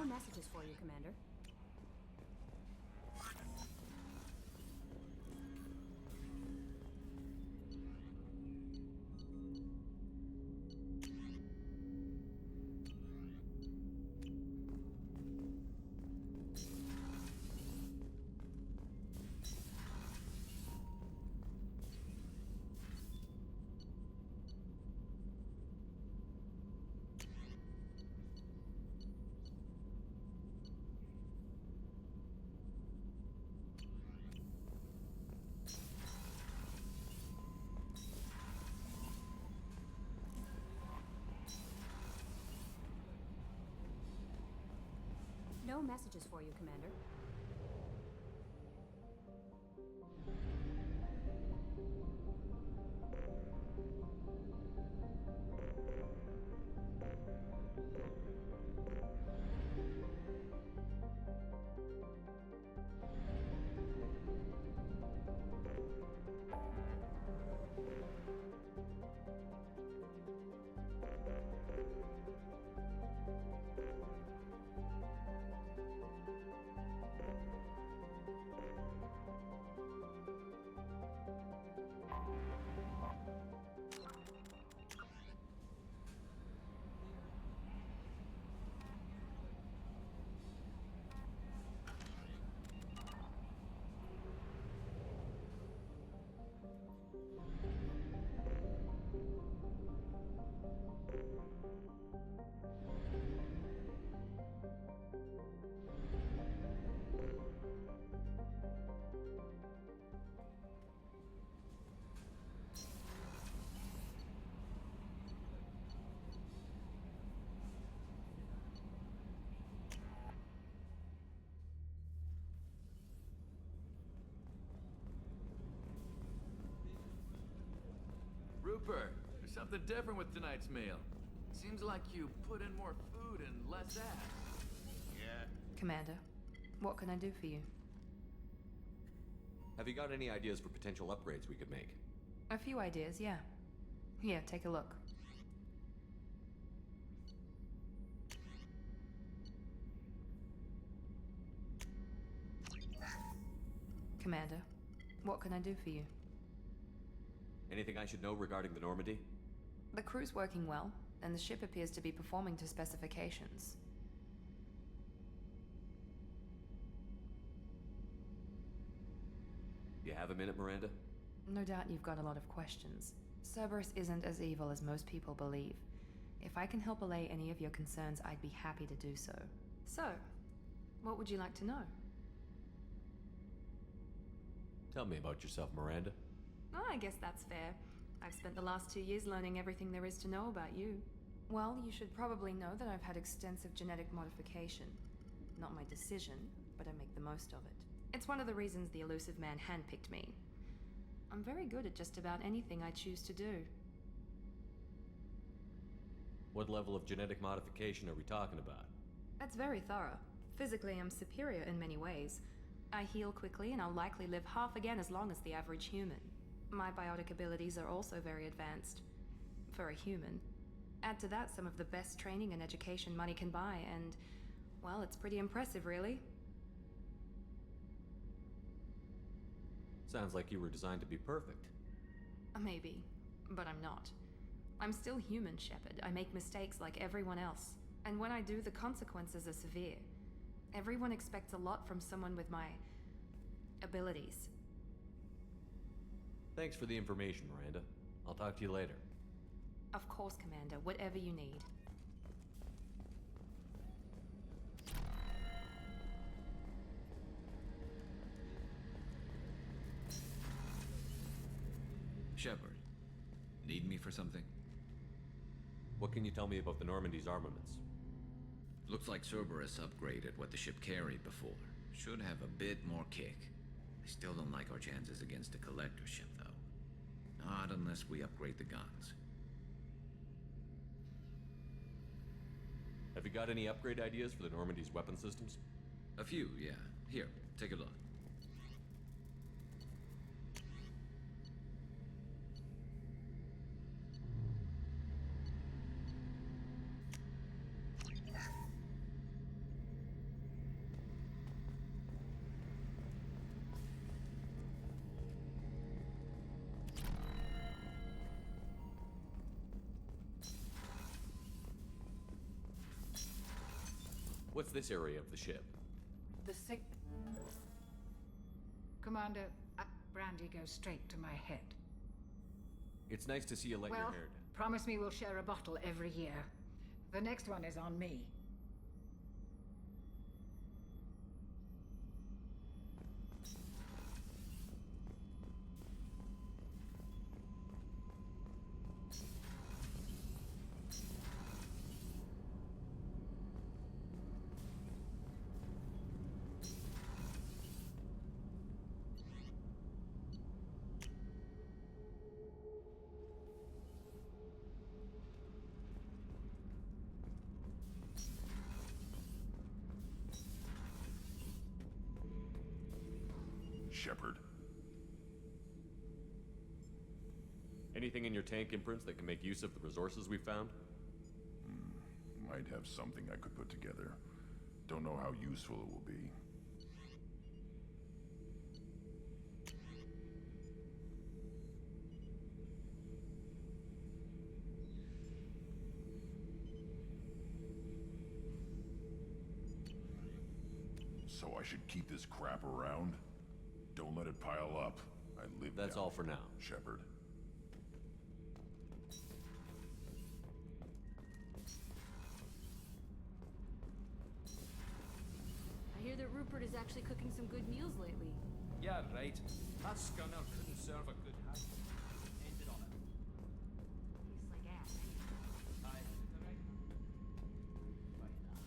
No messages for you, Commander. No messages for you, Commander. Rupert, there's something different with tonight's meal. Seems like you put in more food and less ass. Yeah. Commander, what can I do for you? Have you got any ideas for potential upgrades we could make? A few ideas, yeah. Here, take a look. Commander, what can I do for you? Anything I should know regarding the Normandy? The crew's working well, and the ship appears to be performing to specifications. You have a minute, Miranda? No doubt you've got a lot of questions. Cerberus isn't as evil as most people believe. If I can help allay any of your concerns, I'd be happy to do so. So, what would you like to know? Tell me about yourself, Miranda. Oh, I guess that's fair. I've spent the last 2 years learning everything there is to know about you. Well, you should probably know that I've had extensive genetic modification. Not my decision, but I make the most of it. It's one of the reasons the elusive man handpicked me. I'm very good at just about anything I choose to do. What level of genetic modification are we talking about? That's very thorough. Physically, I'm superior in many ways. I heal quickly, and I'll likely live half again as long as the average human. My biotic abilities are also very advanced. For a human. Add to that some of the best training and education money can buy, and, well, it's pretty impressive, really. Sounds like you were designed to be perfect. Maybe, but I'm not. I'm still human, Shepard. I make mistakes like everyone else. And when I do, the consequences are severe. Everyone expects a lot from someone with my abilities. Thanks for the information, Miranda. I'll talk to you later. Of course, Commander. Whatever you need. Shepard, need me for something? What can you tell me about the Normandy's armaments? Looks like Cerberus upgraded what the ship carried before. Should have a bit more kick. I still don't like our chances against a collector ship, though. Not unless we upgrade the guns. Have you got any upgrade ideas for the Normandy's weapon systems? A few, yeah. Here, take a look. What's this area of the ship? The sig... Commander, brandy goes straight to my head. It's nice to see you let your Well, hair down. promise me we'll share a bottle every year. The next one is on me. Shepard. Anything in your tank imprints that can make use of the resources we found? Might have something I could put together. Don't know how useful it will be. So I should keep this crap around? Don't let it pile up. I live That's down all for now. Shepard. I hear that Rupert is actually cooking some good meals lately. Yeah, right. That scunner couldn't serve a good house. Ended on it. Tastes like ass. Aye, right. Right now.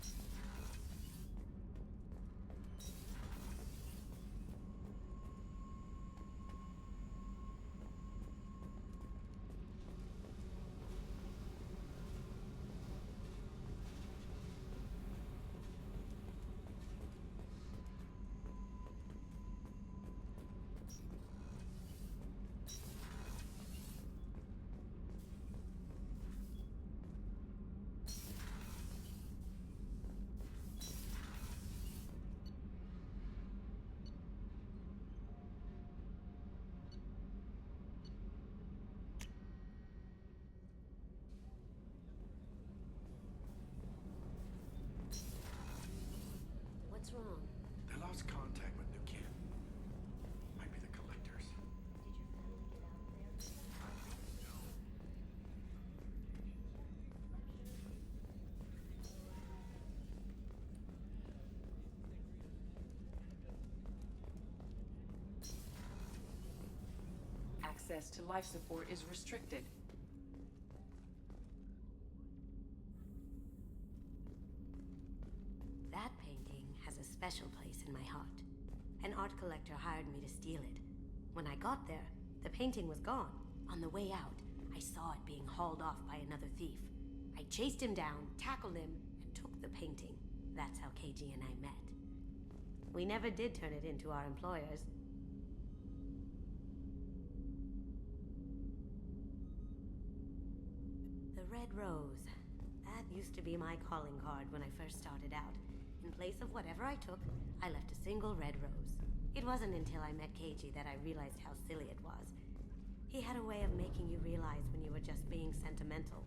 What's wrong? They lost contact with New Kin. Might be the collectors. Access to life support is restricted. That painting has a special place in my heart. An art collector hired me to steal it. When I got there, the painting was gone. On the way out, I saw it being hauled off by another thief. I chased him down, tackled him, and took the painting. That's how KG and I met. We never did turn it into our employers. The red rose. That used to be my calling card when I first started out. In place of whatever I took, I left a single red rose. It wasn't until I met KG that I realized how silly it was. He had a way of making you realize when you were just being sentimental.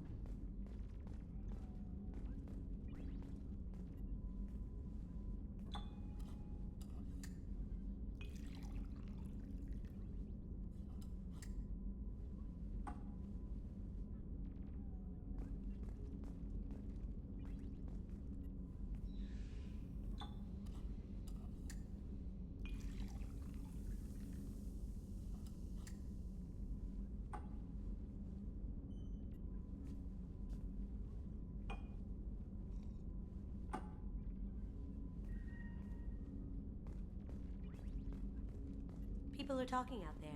People are talking out there,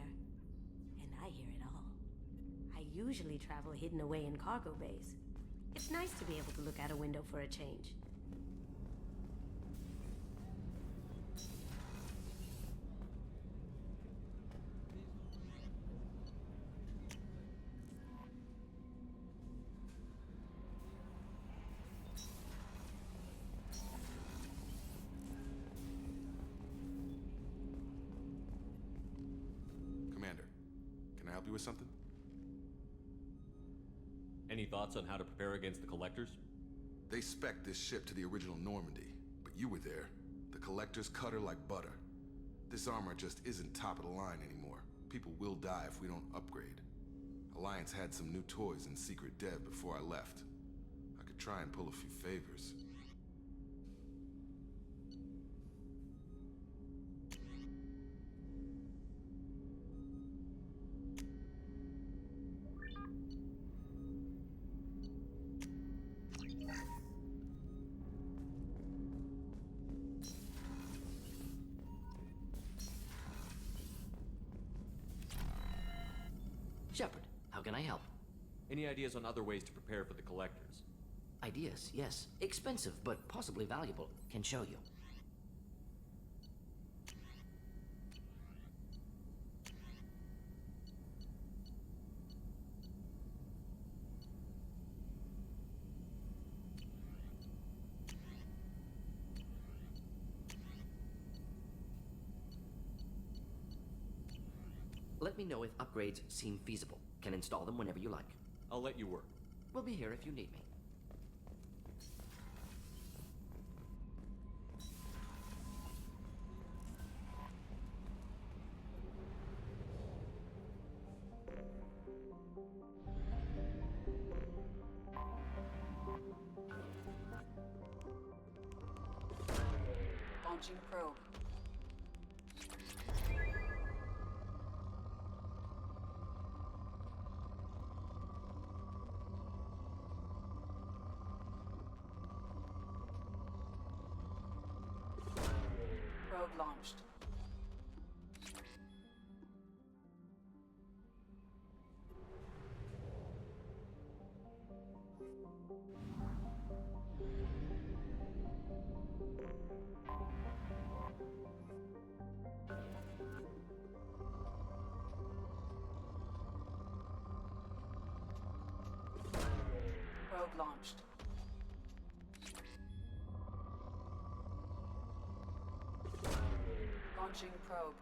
and I hear it all. I usually travel hidden away in cargo bays. It's nice to be able to look out a window for a change. Commander, can I help you with something? Any thoughts on how to prepare against the collectors? They spec'd this ship to the original Normandy. You were there. The Collector's cut her like butter. This armor just isn't top of the line anymore. People will die if we don't upgrade. Alliance had some new toys in secret dev before I left. I could try and pull a few favors. Shepard, how can I help? Any ideas on other ways to prepare for the Collectors? Ideas, yes. Expensive, but possibly valuable. Can show you. Let me know if upgrades seem feasible. Can install them whenever you like. I'll let you work. We'll be here if you need me. Launching probe. Probe launched. Probe launched. Launching probe.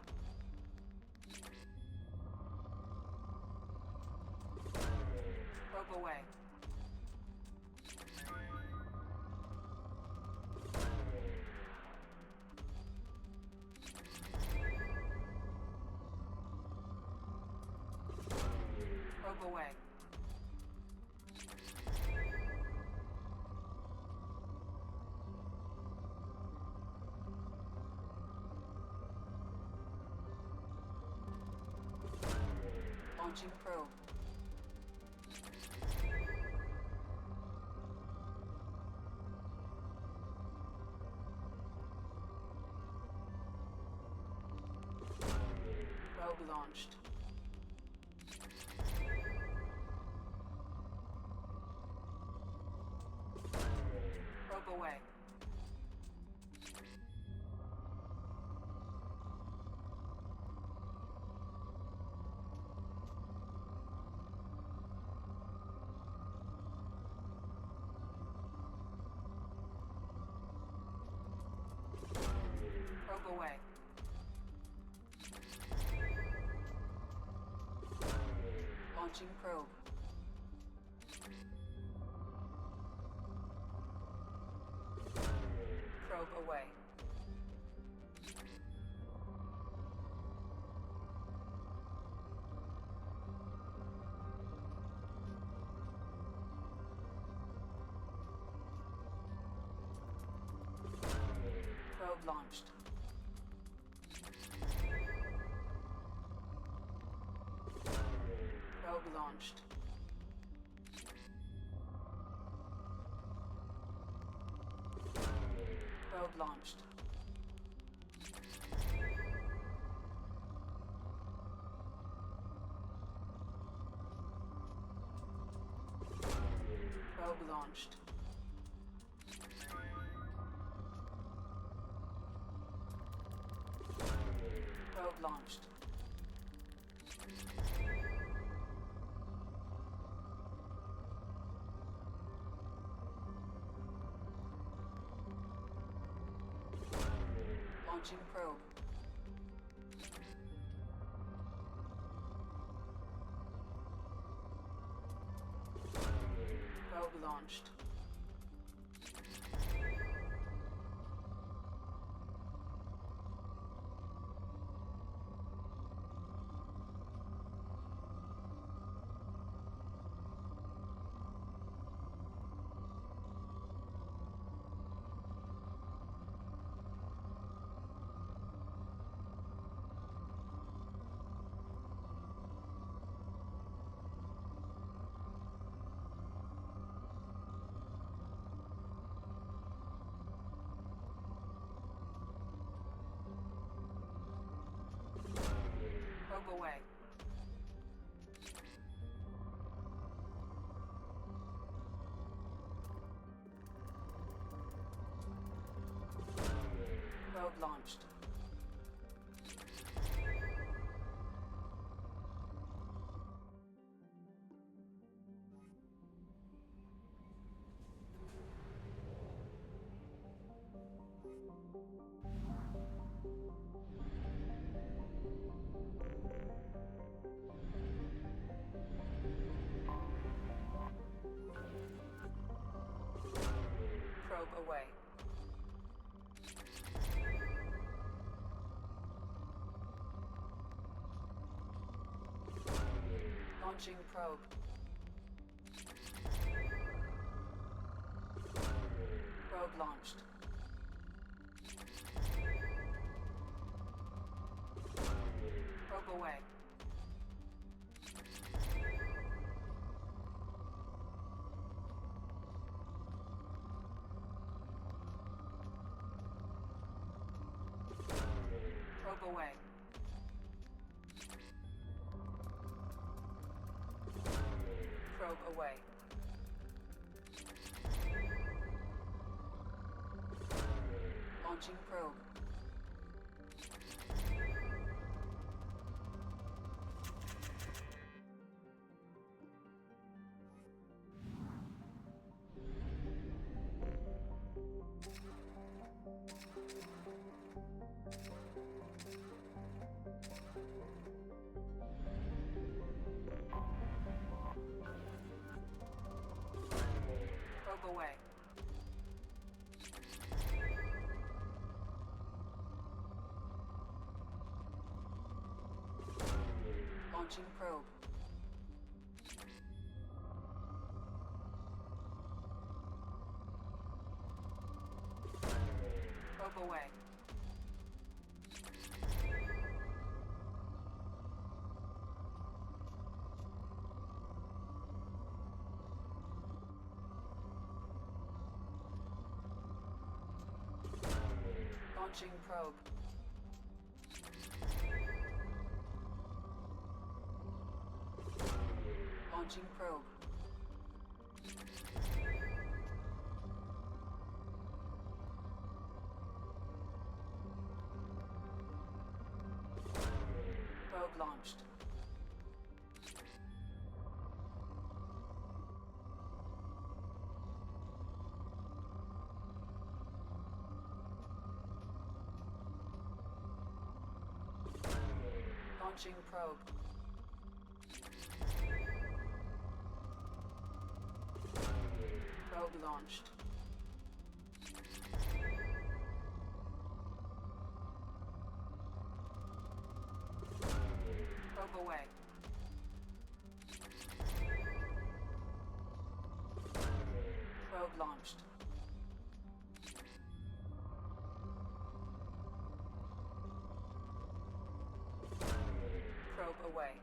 Probe away. Probe away. Launching probe. Probe launched. Probe away. Probe away. Launching probe. Probe away. Probe launched. Probe launched. Probe launched. Probe launched. Probe launched. Launching probe. Probe launched. Probe away. Probe launched. Probe away. Launching probe. Probe launched. Probe away. Probe away. Probe away. Launching probe. Probe away. Launching probe. Probe away. Launching probe. Launching probe. Probe launched. Launching probe. Probe launched. Probe away. Probe launched. Probe away.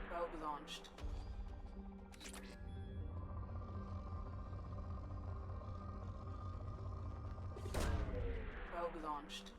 Probe launched. Probe launched.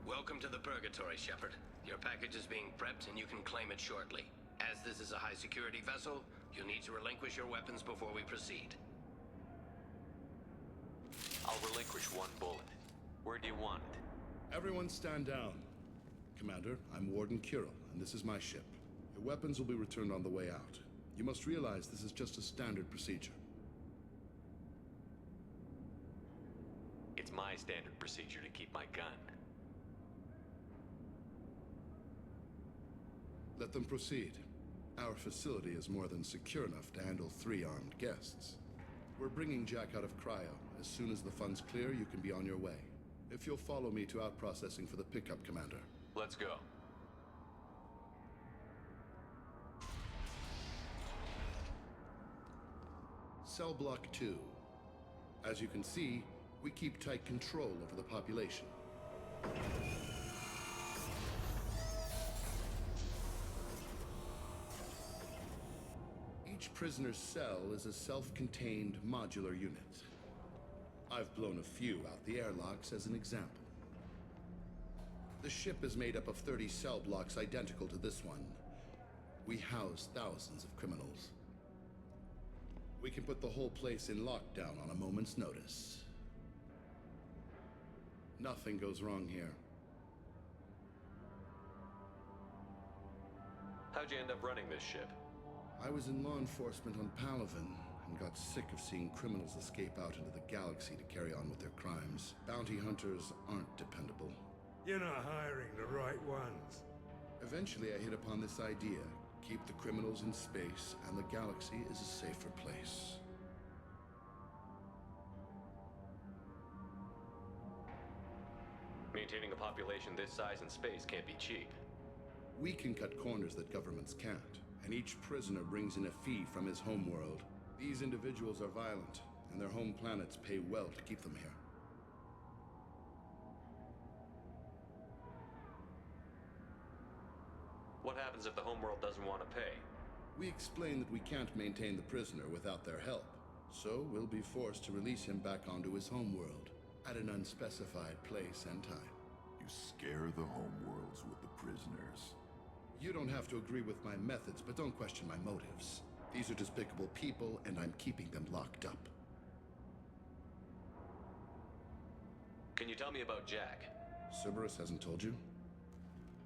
Welcome to the Purgatory, Shepard. Your package is being prepped and you can claim it shortly. As this is a high-security vessel, you'll need to relinquish your weapons before we proceed. I'll relinquish one bullet. Where do you want it? Everyone stand down. Commander, I'm Warden Kirill, and this is my ship. Your weapons will be returned on the way out. You must realize this is just a standard procedure. It's my standard procedure to keep my gun. Let them proceed. Our facility is more than secure enough to handle 3 armed guests. We're bringing Jack out of cryo. As soon as the funds clear, you can be on your way. If you'll follow me to out-processing for the pickup, Commander. Let's go. Cell Block 2. As you can see, we keep tight control over the population. Each prisoner's cell is a self-contained modular unit. I've blown a few out the airlocks as an example. The ship is made up of 30 cell blocks identical to this one. We house thousands of criminals. We can put the whole place in lockdown on a moment's notice. Nothing goes wrong here. How'd you end up running this ship? I was in law enforcement on Palaven and got sick of seeing criminals escape out into the galaxy to carry on with their crimes. Bounty hunters aren't dependable. You're not hiring the right ones. Eventually, I hit upon this idea. Keep the criminals in space, and the galaxy is a safer place. Maintaining a population this size in space can't be cheap. We can cut corners that governments can't, and each prisoner brings in a fee from his homeworld. These individuals are violent, and their home planets pay well to keep them here. What happens if the homeworld doesn't want to pay? We explain that we can't maintain the prisoner without their help, so we'll be forced to release him back onto his homeworld at an unspecified place and time. You scare the homeworlds with the prisoners. You don't have to agree with my methods, but don't question my motives. These are despicable people, and I'm keeping them locked up. Can you tell me about Jack? Cerberus hasn't told you?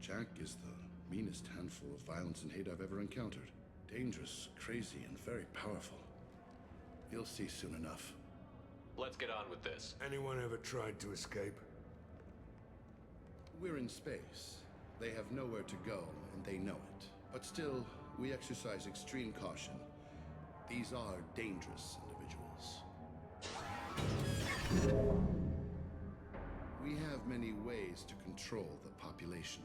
Jack is the meanest handful of violence and hate I've ever encountered. Dangerous, crazy, and very powerful. You'll see soon enough. Let's get on with this. Anyone ever tried to escape? We're in space. They have nowhere to go, and they know it. But still, we exercise extreme caution. These are dangerous individuals. We have many ways to control the population.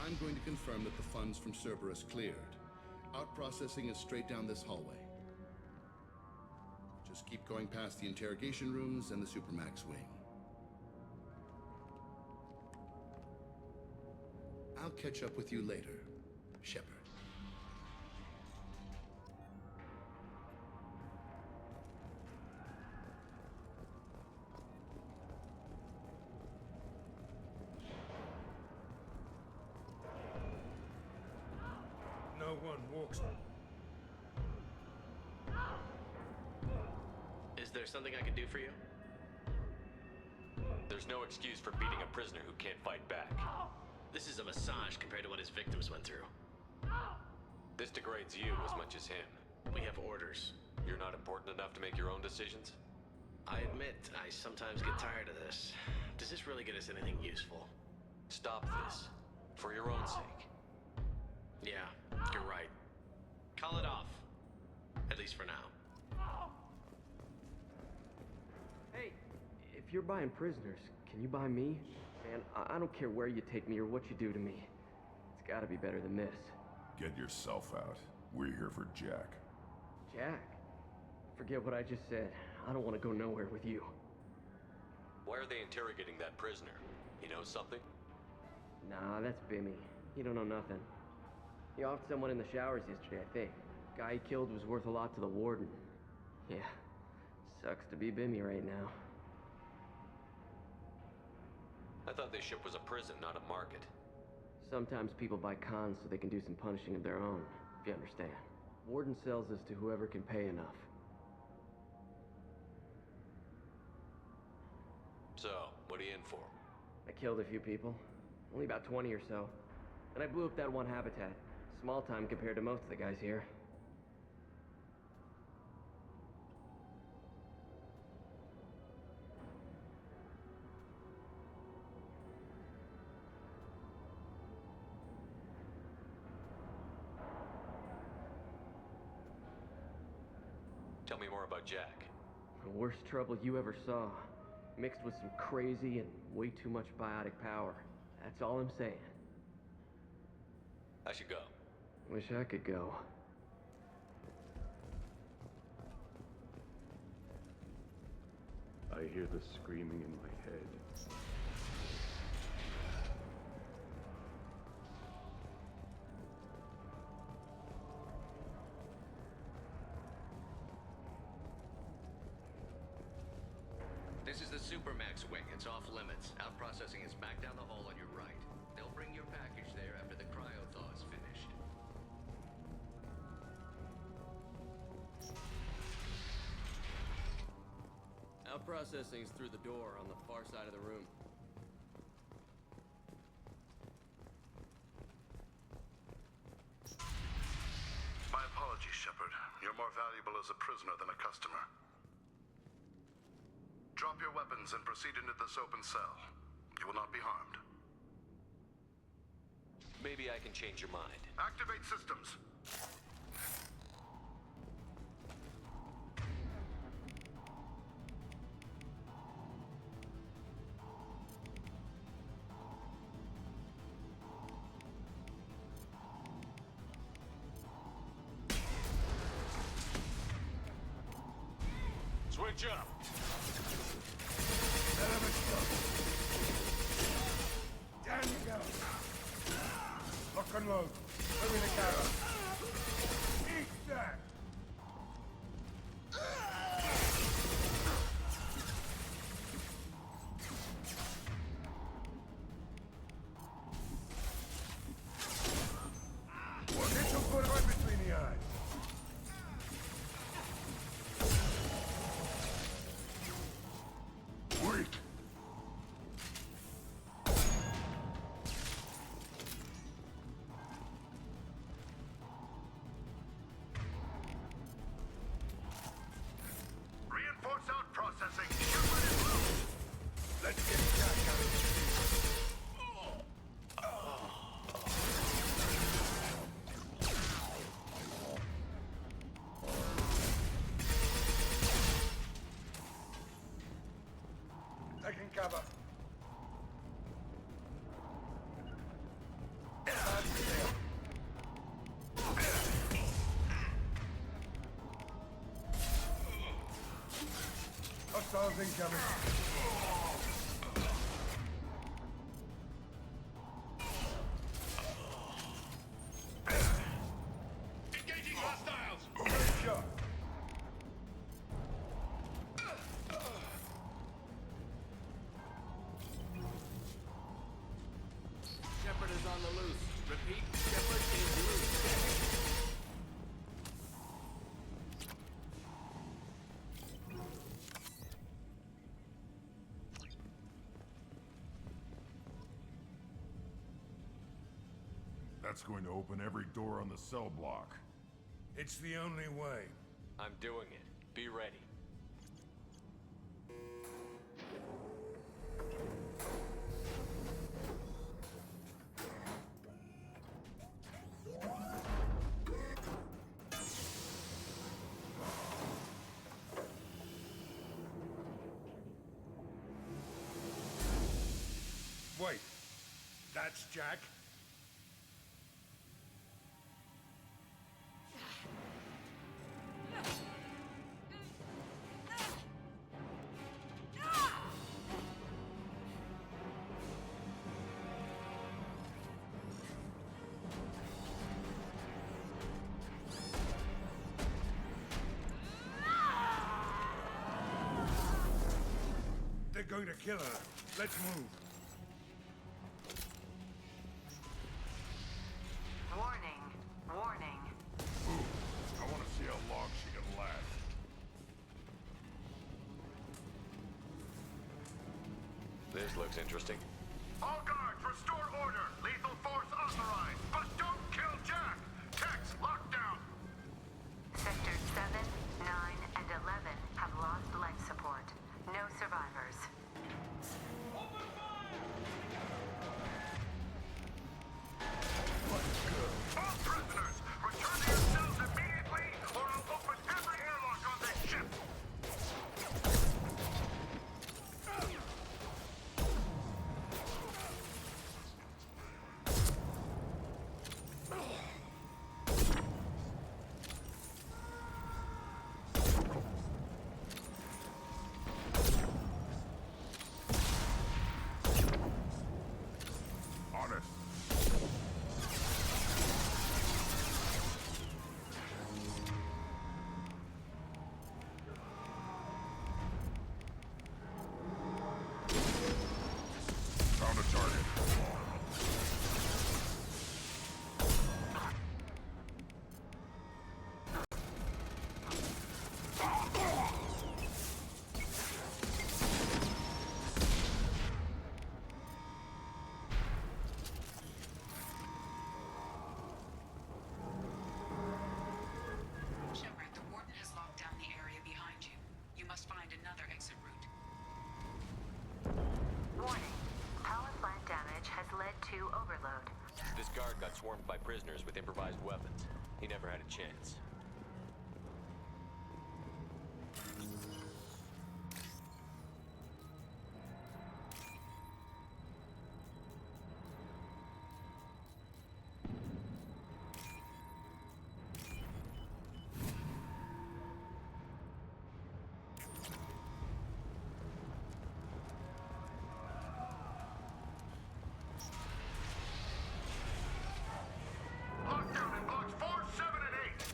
I'm going to confirm that the funds from Cerberus cleared. Out-processing is straight down this hallway. Just keep going past the interrogation rooms and the Supermax wing. I'll catch up with you later, Shepard. No one walks. Is there something I can do for you? There's no excuse for beating a prisoner who can't fight back. This is a massage compared to what his victims went through. This degrades you as much as him. We have orders. You're not important enough to make your own decisions? I admit, I sometimes get tired of this. Does this really get us anything useful? Stop this. For your own sake. Yeah, you're right. Call it off. At least for now. Hey, if you're buying prisoners, can you buy me? Man, I don't care where you take me or what you do to me. It's gotta be better than this. Get yourself out. We're here for Jack. Jack? Forget what I just said. I don't want to go nowhere with you. Why are they interrogating that prisoner? He knows something? Nah, that's Bimmy. He don't know nothing. He offed someone in the showers yesterday, I think. Guy he killed was worth a lot to the warden. Yeah, sucks to be Bimmy right now. I thought this ship was a prison, not a market. Sometimes people buy cons so they can do some punishing of their own, if you understand. Warden sells us to whoever can pay enough. So, what are you in for? I killed a few people. Only about 20 or so. And I blew up that one habitat. Small time compared to most of the guys here. Tell me more about Jack. The worst trouble you ever saw. Mixed with some crazy and way too much biotic power. That's all I'm saying. I should go. Wish I could go. I hear the screaming in my head. This is the Supermax wing. It's off limits. Out processing is back down the hall on your right. They'll bring your package there after the cryo-thaw is finished. Out processing's through the door on the far side of the room. My apologies, Shepard. You're more valuable as a prisoner than a customer. Drop your weapons and proceed into this open cell. You will not be harmed. Maybe I can change your mind. Activate systems. Switch up! Down you go. Lock and load. Move in the carrier. Eat that. Get your foot right between the eyes. Wait! Hostiles incoming. Engaging hostiles! Great shot. Shepard is on the loose. Repeat, Shepard is loose. That's going to open every door on the cell block. It's the only way. I'm doing it. Be ready. Wait. That's Jack? They're going to kill her. Let's move. Warning. Warning. Ooh, I want to see how long she can last. This looks interesting. All guards, restore order! Lethal force authorized! But don't kill Jack! Tex, lockdown! Sectors 7, 9, and 11 have lost life support. No survivors. All prisoners, return to your cells immediately, or I'll open every airlock on this ship! On it. Found a target. Shepard, the Warden has locked down the area behind you. You must find another exit route. Warning. Power plant damage has led to overload. This guard got swarmed by prisoners with improvised weapons. He never had a chance. Lockdown in blocks 4, 7, and 8!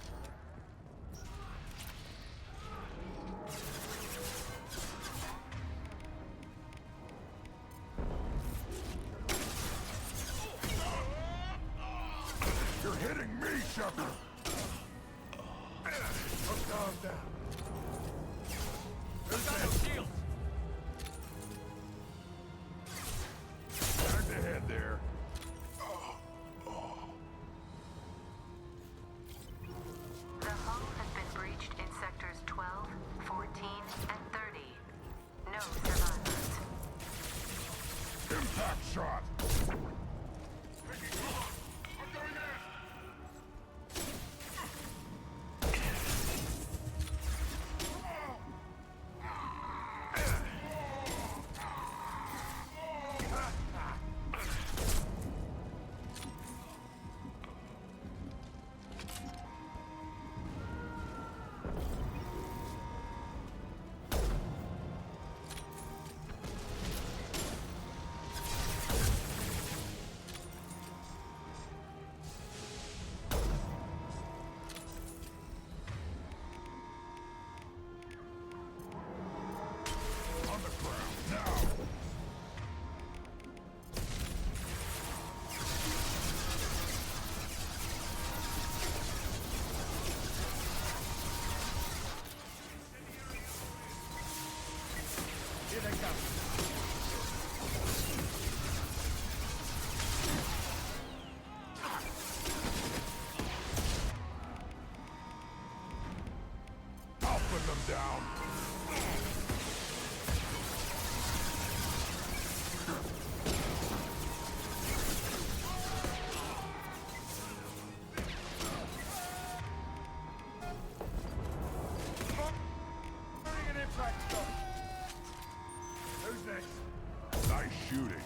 You're hitting me, Shepard! Calm down. Who's got those shields? Time to head there. The hull has been breached in sectors 12, 14, and 30. No survivors. Impact shot! put them down. Bring an impact shot. Who's next? Nice shooting.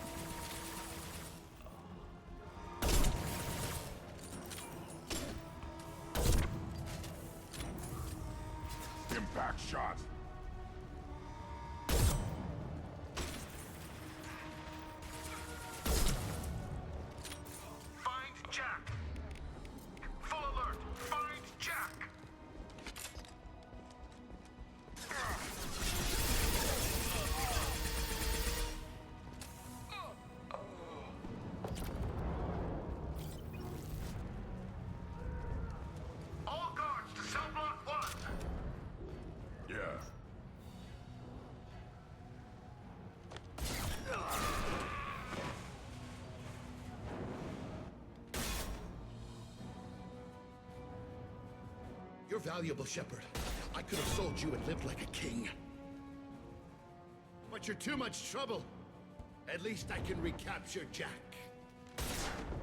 Impact shot. Find Jack. Full alert. Find Jack. All guards to cell block 1. Yeah. You're valuable, Shepard. I could have sold you and lived like a king. But you're too much trouble. At least I can recapture Jack.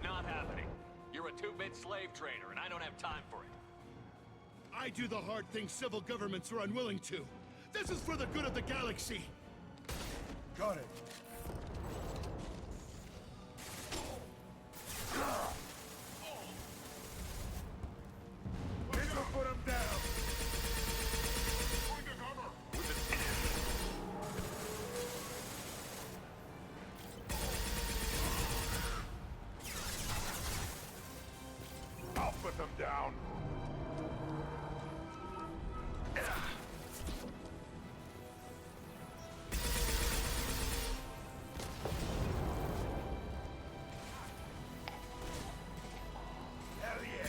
Not happening. You're a two-bit slave trader, and I don't have time for it. I do the hard things civil governments are unwilling to. This is for the good of the galaxy. Got it. This'll put him down. Going to cover. I'll put them down. Hell yeah.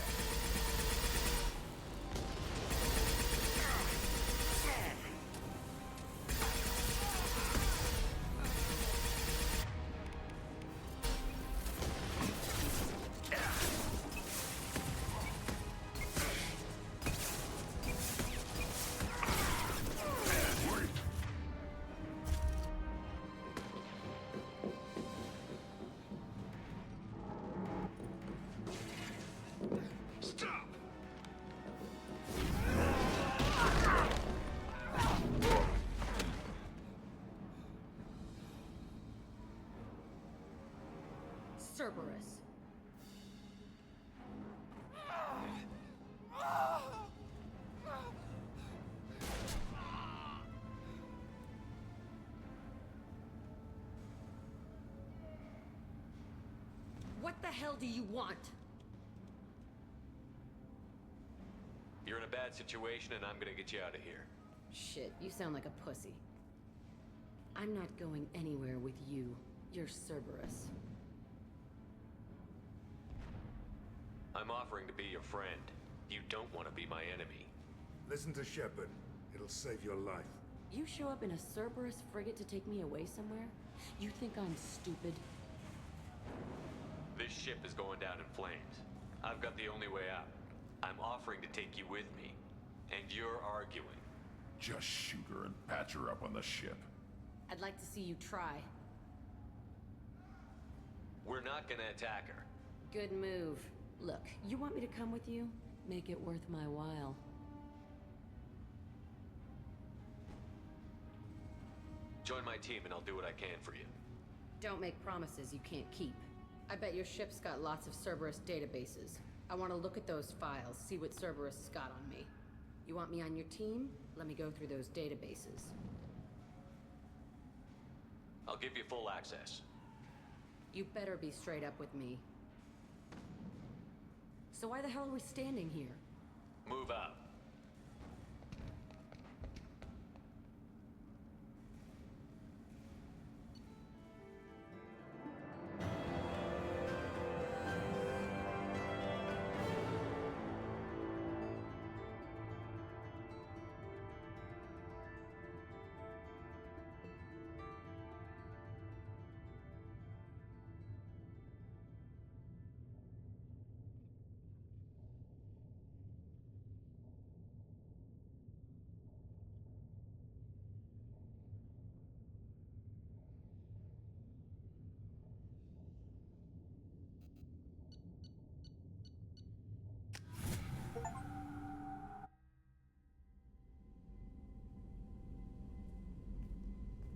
Stop. Cerberus. What the hell do you want? You're in a bad situation, and I'm gonna get you out of here. Shit, you sound like a pussy. I'm not going anywhere with you. You're Cerberus. I'm offering to be your friend. You don't want to be my enemy. Listen to Shepard. It'll save your life. You show up in a Cerberus frigate to take me away somewhere? You think I'm stupid? This ship is going down in flames. I've got the only way out. I'm offering to take you with me, and you're arguing. Just shoot her and patch her up on the ship. I'd like to see you try. We're not gonna attack her. Good move. Look, you want me to come with you? Make it worth my while. Join my team and I'll do what I can for you. Don't make promises you can't keep. I bet your ship's got lots of Cerberus databases. I want to look at those files, see what Cerberus has got on me. You want me on your team? Let me go through those databases. I'll give you full access. You better be straight up with me. So why the hell are we standing here? Move out.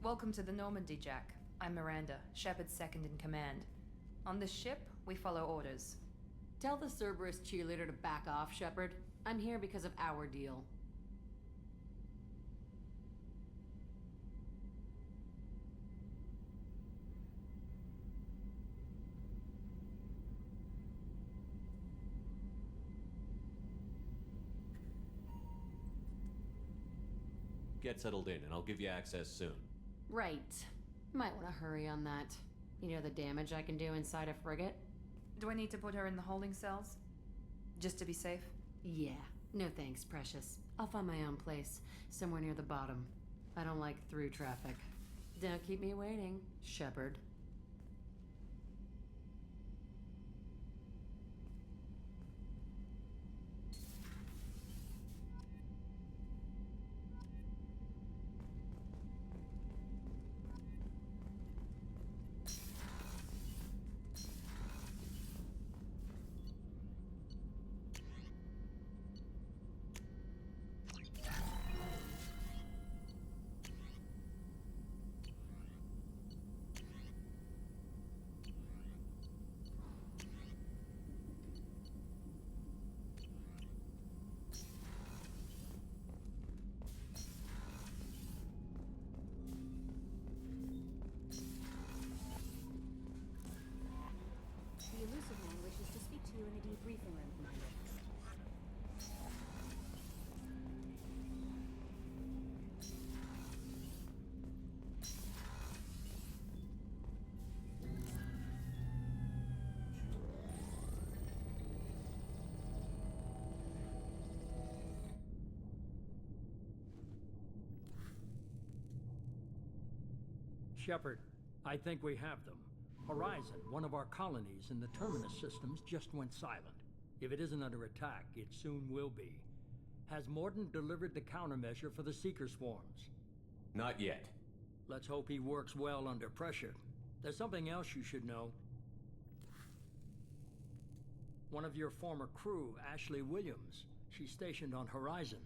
Welcome to the Normandy, Jack. I'm Miranda, Shepard's second in command. On this ship, we follow orders. Tell the Cerberus cheerleader to back off, Shepard. I'm here because of our deal. Get settled in, and I'll give you access soon. Right. Might want to hurry on that. You know the damage I can do inside a frigate? Do I need to put her in the holding cells? Just to be safe? Yeah. No thanks, precious. I'll find my own place, somewhere near the bottom. I don't like through traffic. Don't keep me waiting, Shepard. The elusive one wishes to speak to you in the debriefing room, Commander. Shepard, I think we have them. Horizon, one of our colonies in the terminus systems, just went silent. If it isn't under attack, it soon will be. Has Mordin delivered the countermeasure for the Seeker swarms? Not yet. Let's hope he works well under pressure. There's something else you should know. One of your former crew, Ashley Williams, she's stationed on Horizon.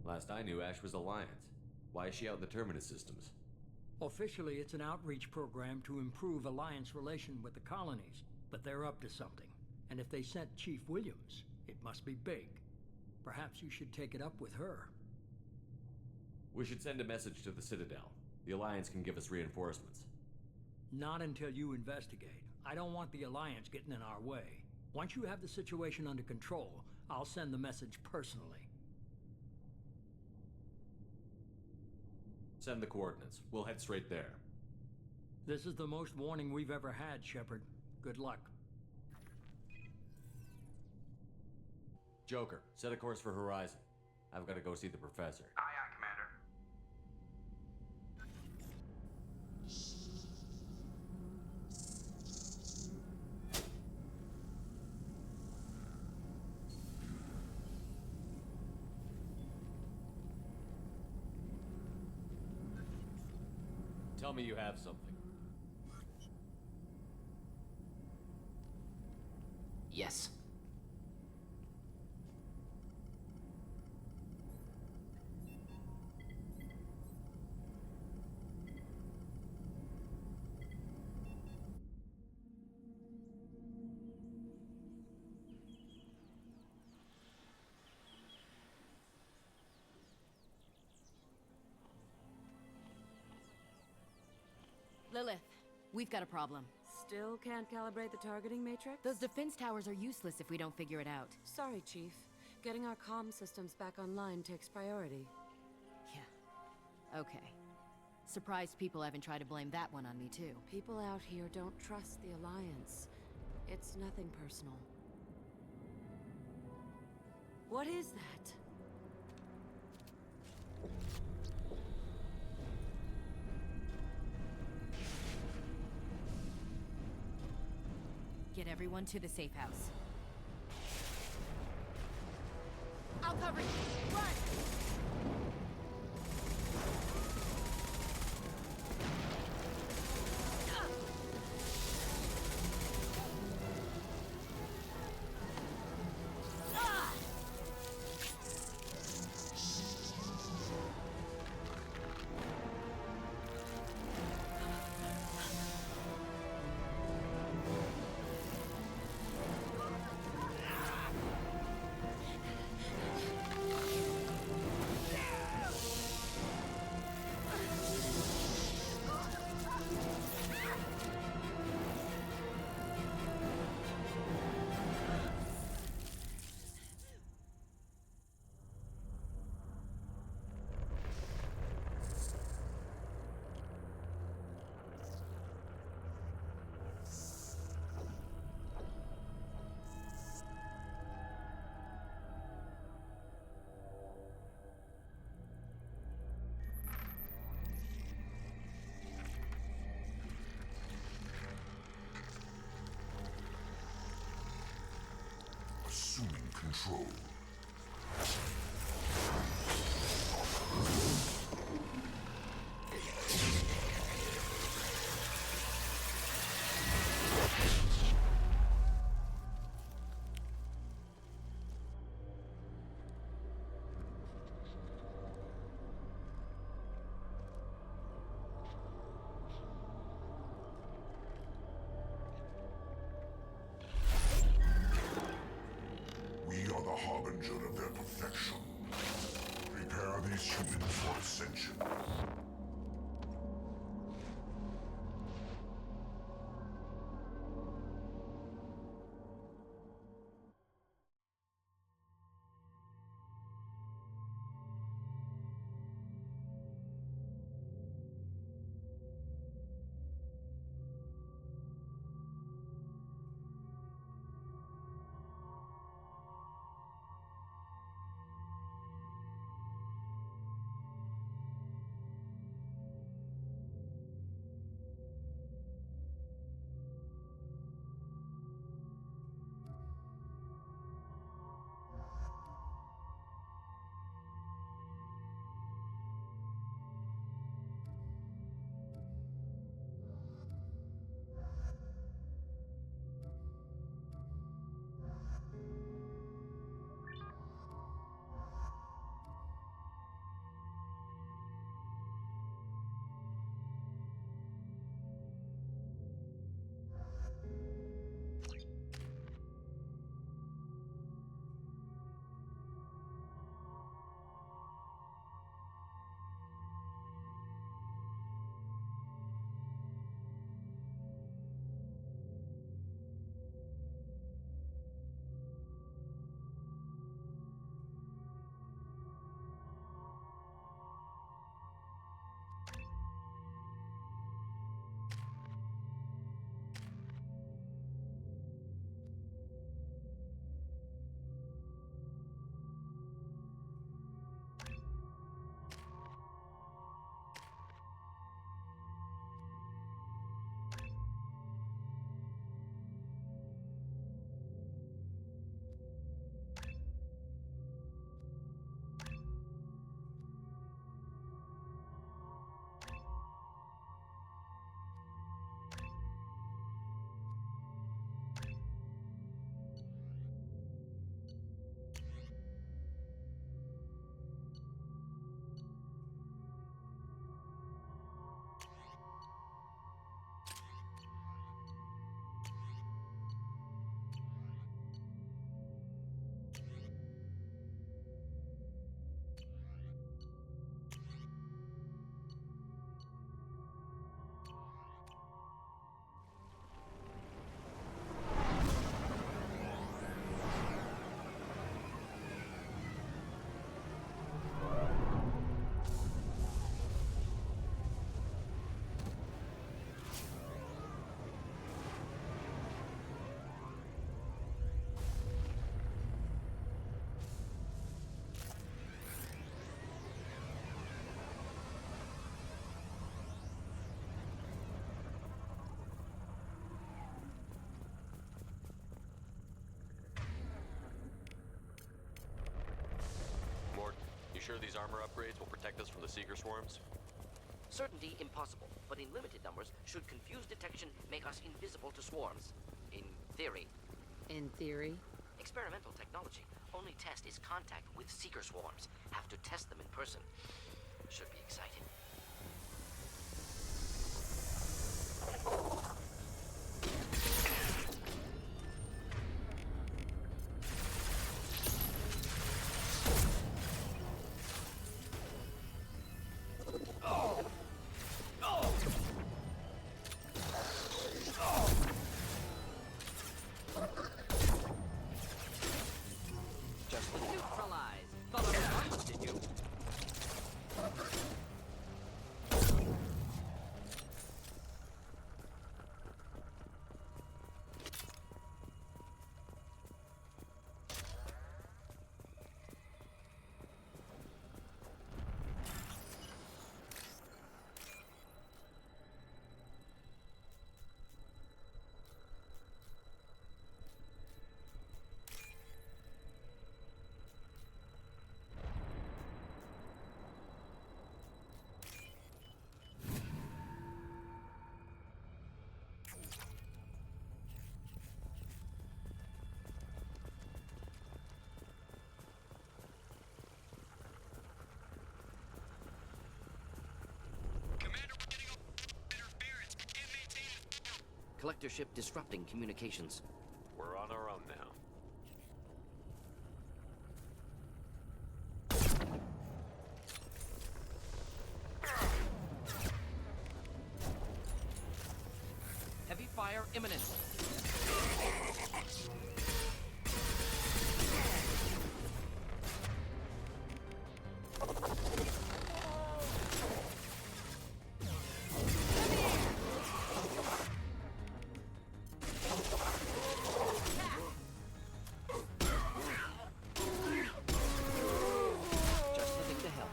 Last I knew, Ash was Alliance. Why is she out in the Terminus systems? Officially, it's an outreach program to improve Alliance relation with the colonies, but they're up to something. And if they sent Chief Williams, it must be big. Perhaps you should take it up with her. We should send a message to the Citadel. The Alliance can give us reinforcements. Not until you investigate. I don't want the Alliance getting in our way. Once you have the situation under control, I'll send the message personally. Send the coordinates. We'll head straight there. This is the most warning we've ever had, Shepard. Good luck. Joker, set a course for Horizon. I've got to go see the professor. Aye, aye, Commander. Tell me you have something. Yes. Lilith, we've got a problem. Still can't calibrate the targeting matrix? Those defense towers are useless if we don't figure it out. Sorry, Chief. Getting our comm systems back online takes priority. Yeah. Okay. Surprised people haven't tried to blame that one on me, too. People out here don't trust the Alliance. It's nothing personal. What is that? Get everyone to the safe house. I'll cover you! Run! assuming control. We are the harbinger of their perfection. Prepare these humans for ascension. Sure these armor upgrades will protect us from the Seeker swarms? Certainty impossible, but in limited numbers, should confused detection make us invisible to swarms. In theory. In theory? Experimental technology. Only test is contact with Seeker swarms. Have to test them in person. Should be exciting. collector ship disrupting communications. We're on our own now. Heavy fire imminent. Just heading to help.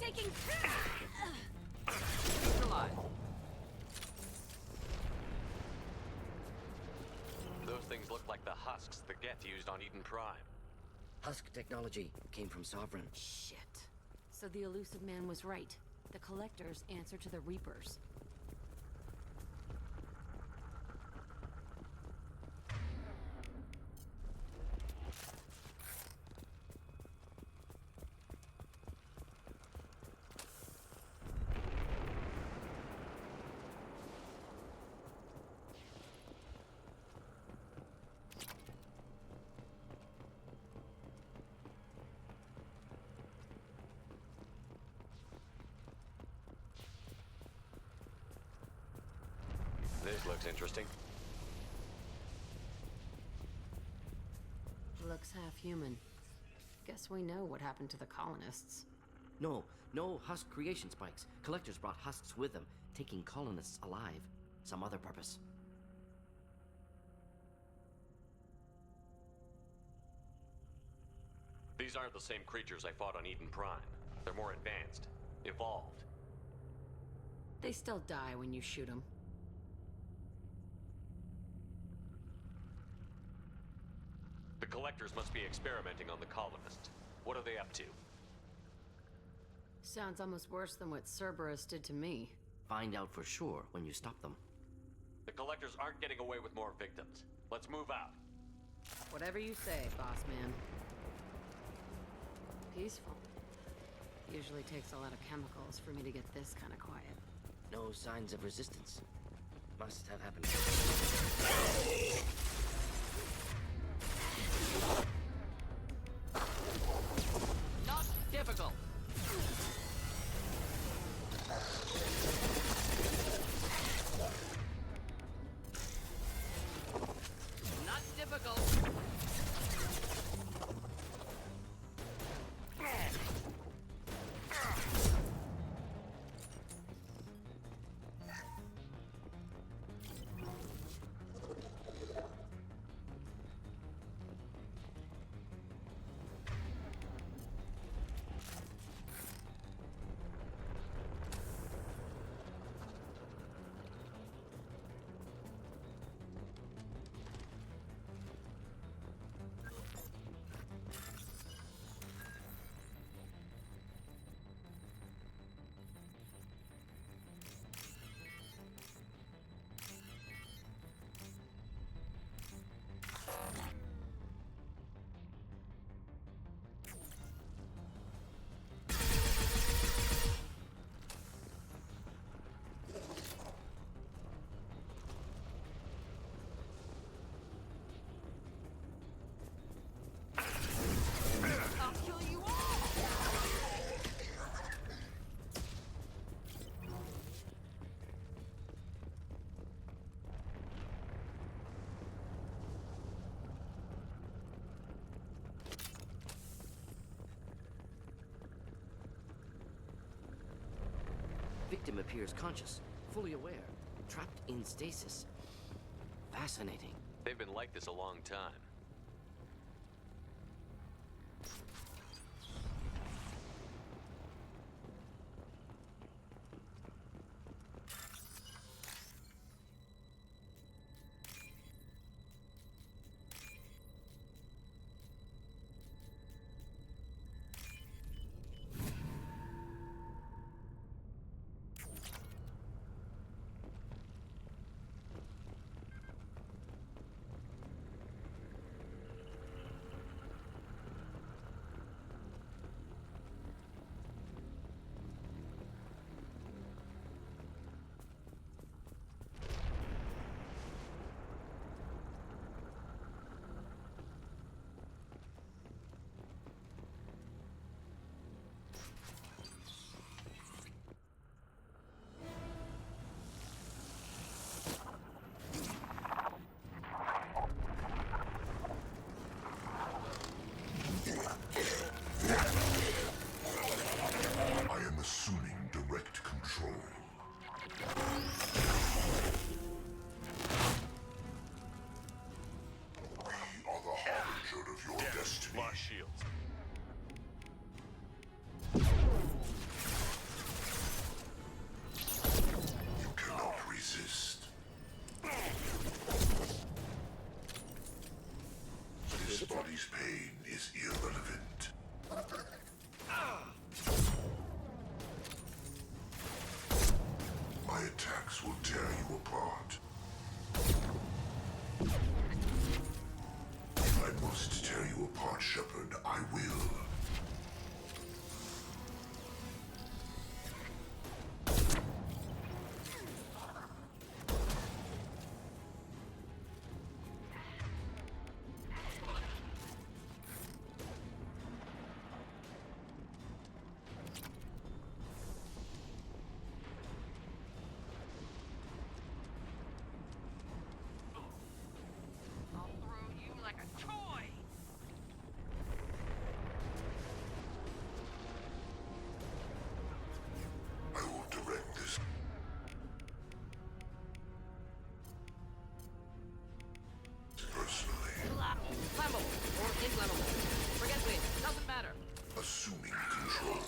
Taking. Those things look like the husks the Geth used on Eden Prime. Husk technology came from Sovereign. Shit. So the elusive man was right. The Collectors answer to the Reapers. This looks interesting. Looks half human. Guess we know what happened to the colonists. No husk creation spikes. Collectors brought husks with them, taking colonists alive. Some other purpose. These aren't the same creatures I fought on Eden Prime. They're more advanced, evolved. They still die when you shoot them. The Collectors must be experimenting on the colonists. What are they up to? Sounds almost worse than what Cerberus did to me. Find out for sure when you stop them. The Collectors aren't getting away with more victims. Let's move out. Whatever you say, boss man. Peaceful. Usually takes a lot of chemicals for me to get this kind of quiet. No signs of resistance. Must have happened. Not difficult. Not difficult. Victim appears conscious, fully aware, trapped in stasis. Fascinating. They've been like this a long time. attacks will tear you apart. If I must tear you apart, Shepard, I will. I will direct this. Personally. Flammable or inflammable. Forget me. Doesn't matter. Assuming control.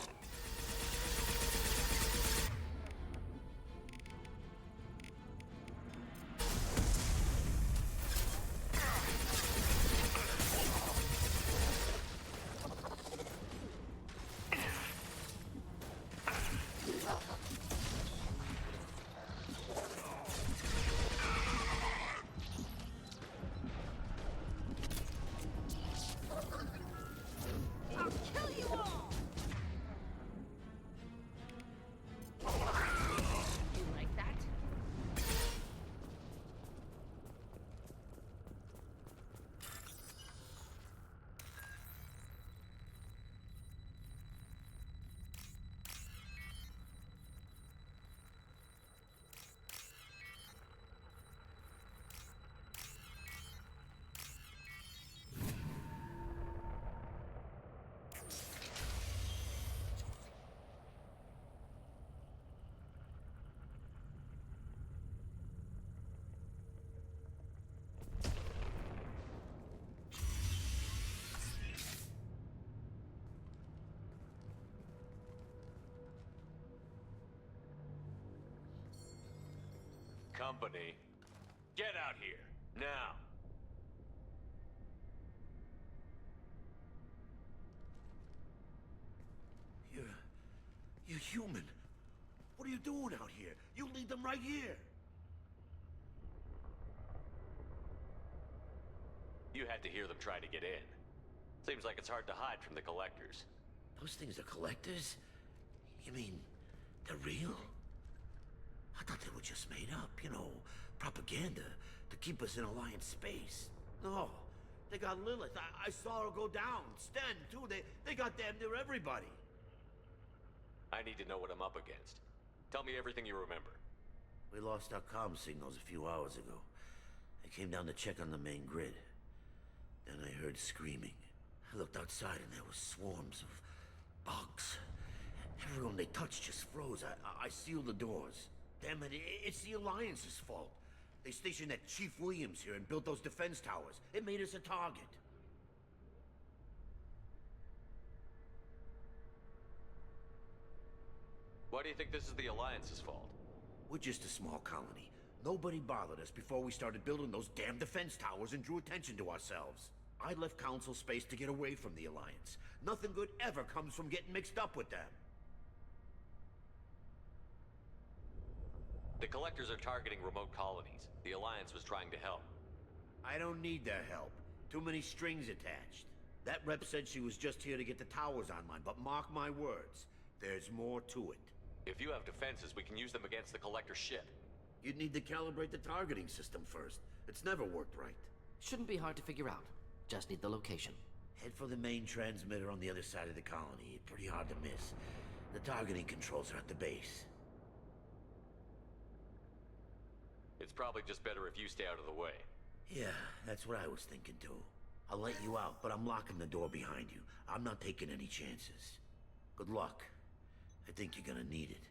Company, get out here, now! You're human. What are you doing out here? You lead them right here. You had to hear them try to get in. Seems like it's hard to hide from the collectors. Those things are collectors? You mean, they're real? I thought they were just made up, you know, propaganda to keep us in Alliance space. No, they got Lilith. I saw her go down. Sten, too. They got damn near everybody. I need to know what I'm up against. Tell me everything you remember. We lost our comm signals a few hours ago. I came down to check on the main grid. Then I heard screaming. I looked outside and there were swarms of bugs. Everyone they touched just froze. I sealed the doors. Damn it, it's the Alliance's fault. They stationed that Chief Williams here and built those defense towers. It made us a target. Why do you think this is the Alliance's fault? We're just a small colony. Nobody bothered us before we started building those damn defense towers and drew attention to ourselves. I left Council space to get away from the Alliance. Nothing good ever comes from getting mixed up with them. The collectors are targeting remote colonies. The Alliance was trying to help. I don't need their help. Too many strings attached. That rep said she was just here to get the towers online, but mark my words, there's more to it. If you have defenses, we can use them against the collector ship. You'd need to calibrate the targeting system first. It's never worked right. Shouldn't be hard to figure out. Just need the location. Head for the main transmitter on the other side of the colony. Pretty hard to miss. The targeting controls are at the base. It's probably just better if you stay out of the way. Yeah, that's what I was thinking too. I'll let you out, but I'm locking the door behind you. I'm not taking any chances. Good luck. I think you're gonna need it.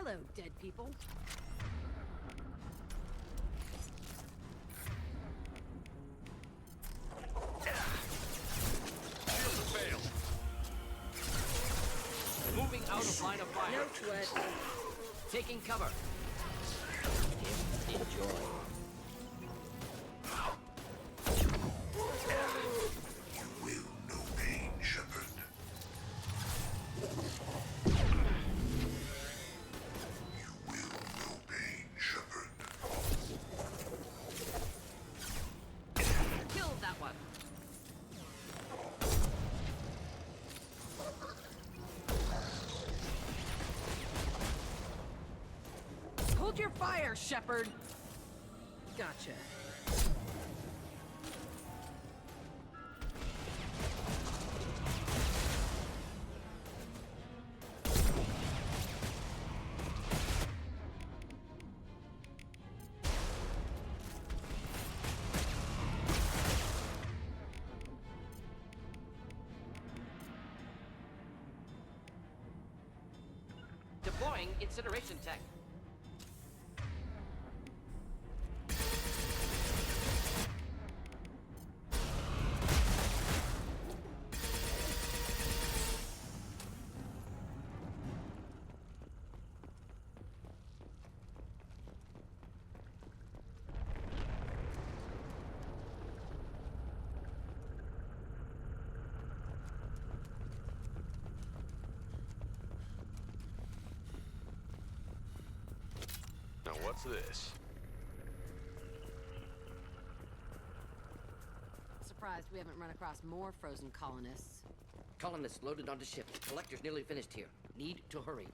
Hello, dead people. Shields have failed. Moving out of line of fire. No sweat. Taking cover. Enjoy. You will know pain, Shepard. You will know pain, Shepard. Kill that one. Hold your fire, Shepard. Gotcha. Deploying incineration tech. Now what's this? Surprised we haven't run across more frozen colonists. Colonists loaded onto ship. Collector's nearly finished here. Need to hurry.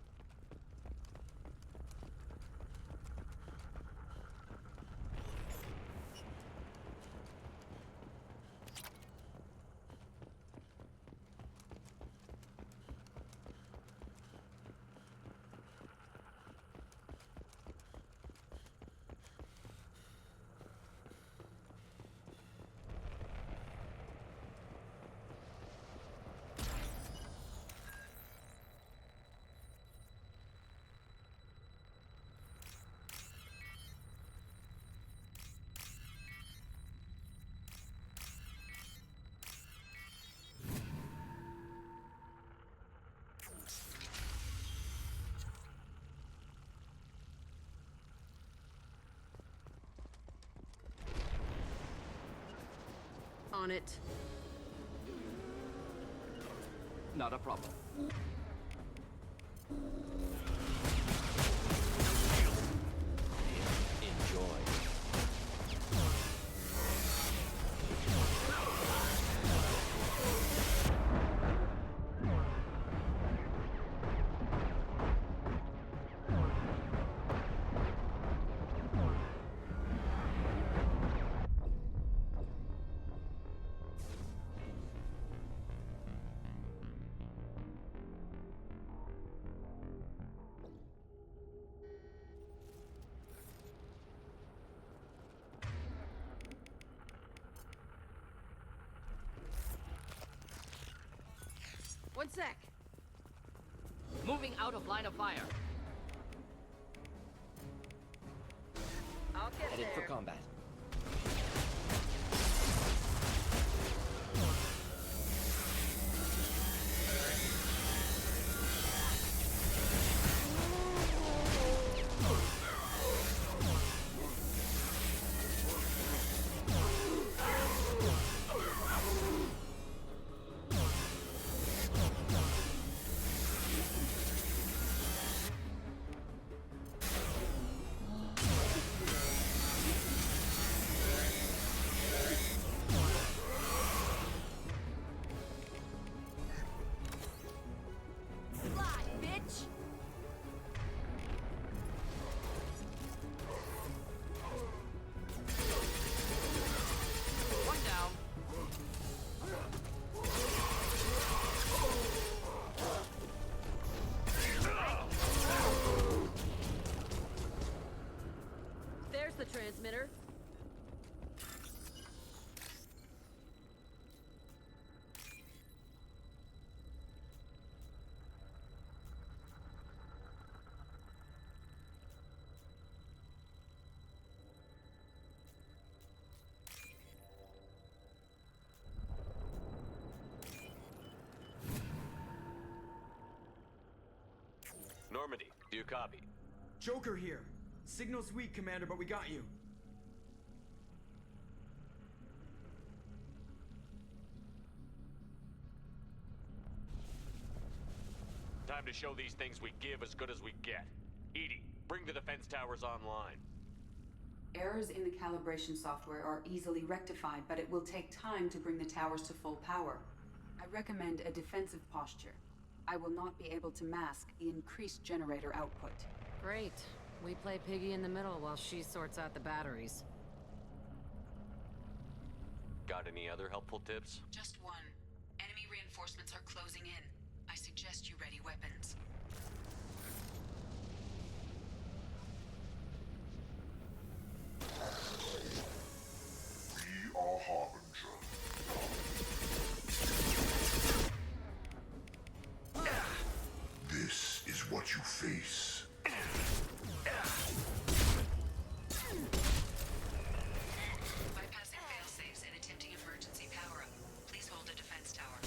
On it. Not a problem. Enjoy. One sec. Moving out of line of fire. I'll get Headed there. for combat. Normandy, do you copy? Joker here. Signal's weak, Commander, but we got you. Time to show these things we give as good as we get. Edie, bring the defense towers online. Errors in the calibration software are easily rectified, but it will take time to bring the towers to full power. I recommend a defensive posture. I will not be able to mask the increased generator output. Great. We play piggy in the middle while she sorts out the batteries. Got any other helpful tips? Just one. Enemy reinforcements are closing in. I suggest you ready weapons. We are Harbinger. This is what you face. Bypassing failsafes and attempting emergency power-up. Please hold a defense tower.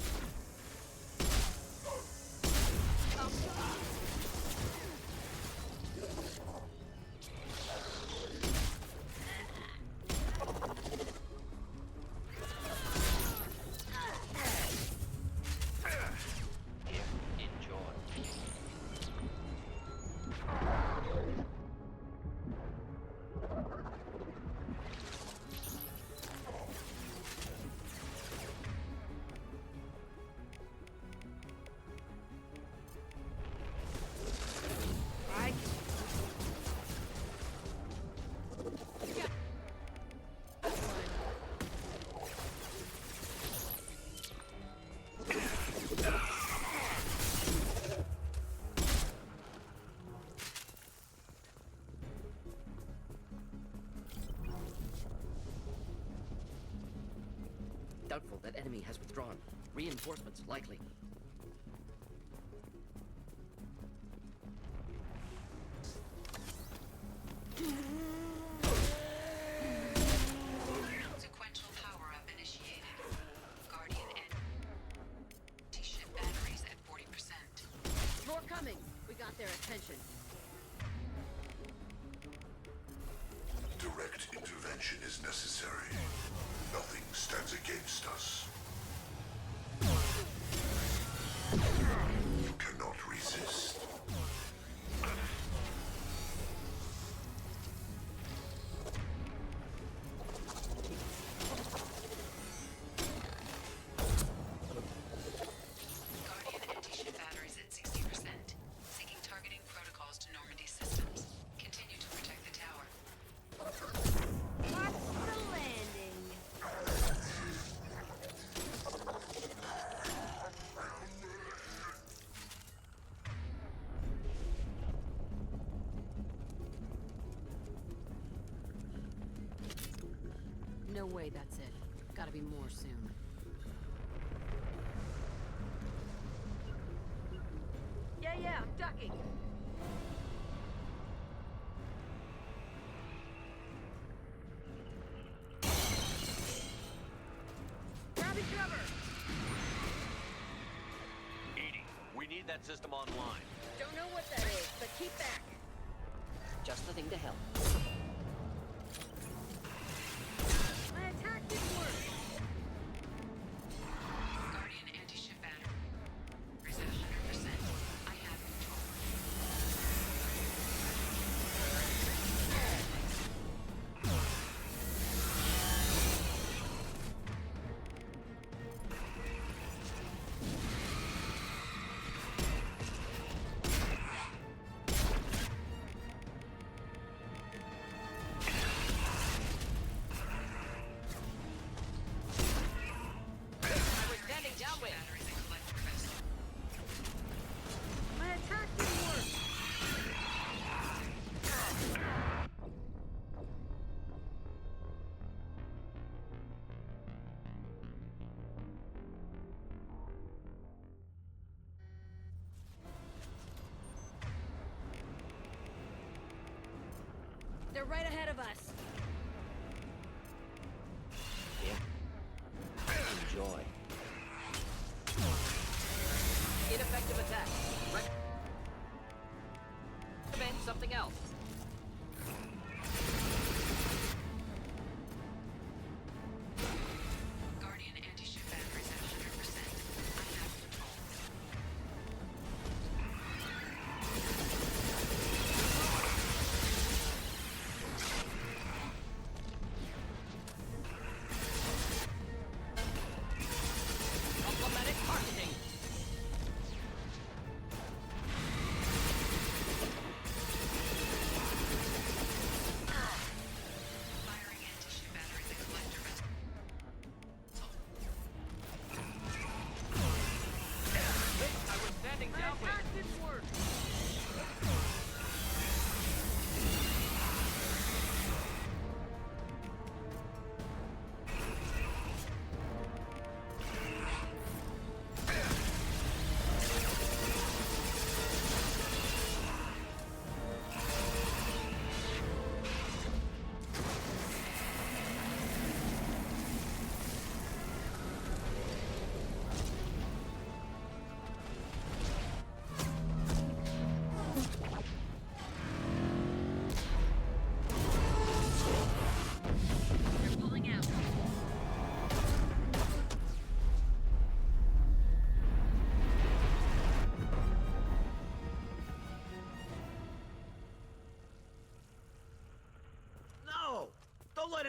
Doubtful that enemy has withdrawn. Reinforcements likely. Sequential power-up initiated. Guardian anti-ship batteries at 40%. More coming. We got their attention. Direct intervention is necessary. Nothing stands against us. You cannot resist. Guardian anti-ship batteries at 60%. Seeking targeting protocols to Normandy systems. Continue to protect the tower. Watch the landing. No way that's it. Gotta be more soon. Yeah, I'm ducking. Grabbing cover! Edie, we need that system online. Don't know what that is, but keep back. Just the thing to help. My attack didn't work. Guardian anti-ship batteries at 100%. I have control. We're standing downwind. Batteries at collector vessel. My attack didn't work. They're right ahead of us. Enjoy. Ineffective attack.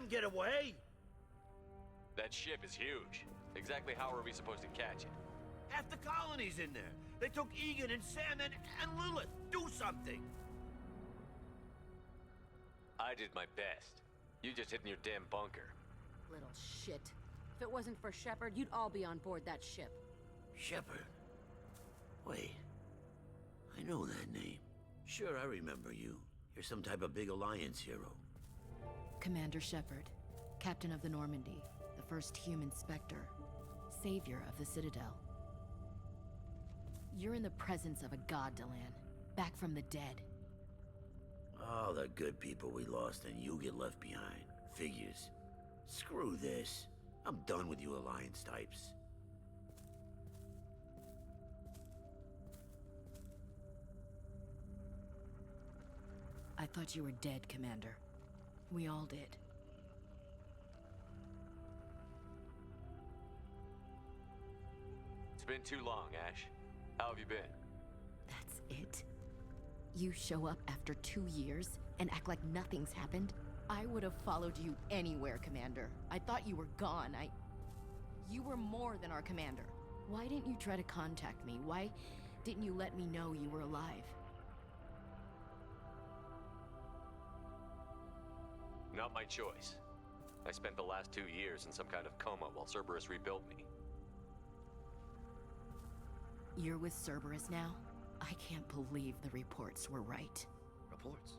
him get away? That ship is huge. Exactly how are we supposed to catch it? Half the colony's in there. They took Egan and Sam and Lilith. Do something. I did my best. You just hid in your damn bunker. Little shit. If it wasn't for Shepard, you'd all be on board that ship. Shepard? Wait. I know that name. Sure, I remember you. You're some type of big Alliance hero. Commander Shepard, Captain of the Normandy, the first human Spectre, savior of the Citadel. You're in the presence of a god, Delan, back from the dead. All the good people we lost and you get left behind. Figures. Screw this. I'm done with you Alliance types. I thought you were dead, Commander. We all did. It's been too long, Ash. How have you been? That's it? You show up after 2 years and act like nothing's happened? I would have followed you anywhere, Commander. I thought you were gone. You were more than our commander. Why didn't you try to contact me? Why didn't you let me know you were alive? Not my choice. I spent the last 2 years in some kind of coma while Cerberus rebuilt me. You're with Cerberus now? I can't believe the reports were right. Reports?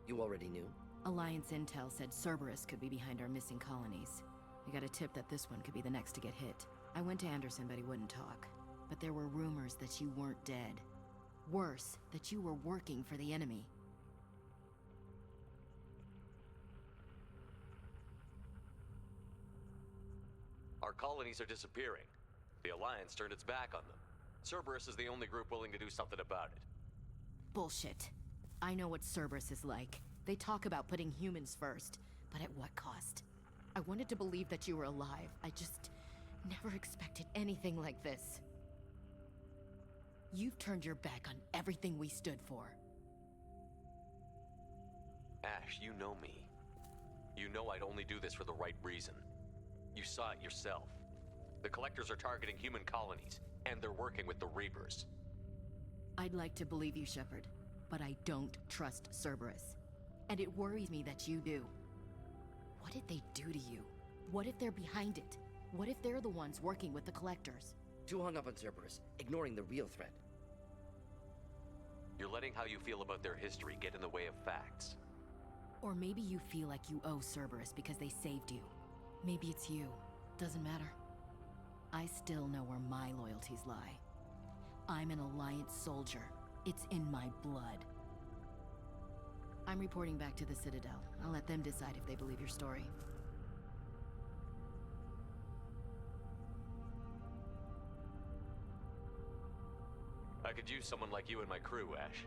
You already knew? Alliance intel said Cerberus could be behind our missing colonies. I got a tip that this one could be the next to get hit. I went to Anderson, but he wouldn't talk. But there were rumors that you weren't dead. Worse, that you were working for the enemy. Our colonies are disappearing. The Alliance turned its back on them. Cerberus is the only group willing to do something about it. Bullshit. I know what Cerberus is like. They talk about putting humans first, but at what cost? I wanted to believe that you were alive. I just never expected anything like this. You've turned your back on everything we stood for. Ash, you know me. You know I'd only do this for the right reason. You saw it yourself. The Collectors are targeting human colonies, and they're working with the Reapers. I'd like to believe you, Shepard, but I don't trust Cerberus. And it worries me that you do. What did they do to you? What if they're behind it? What if they're the ones working with the Collectors? Too hung up on Cerberus, ignoring the real threat. You're letting how you feel about their history get in the way of facts. Or maybe you feel like you owe Cerberus because they saved you. Maybe it's you. Doesn't matter. I still know where my loyalties lie. I'm an Alliance soldier. It's in my blood. I'm reporting back to the Citadel. I'll let them decide if they believe your story. I could use someone like you in my crew, Ash.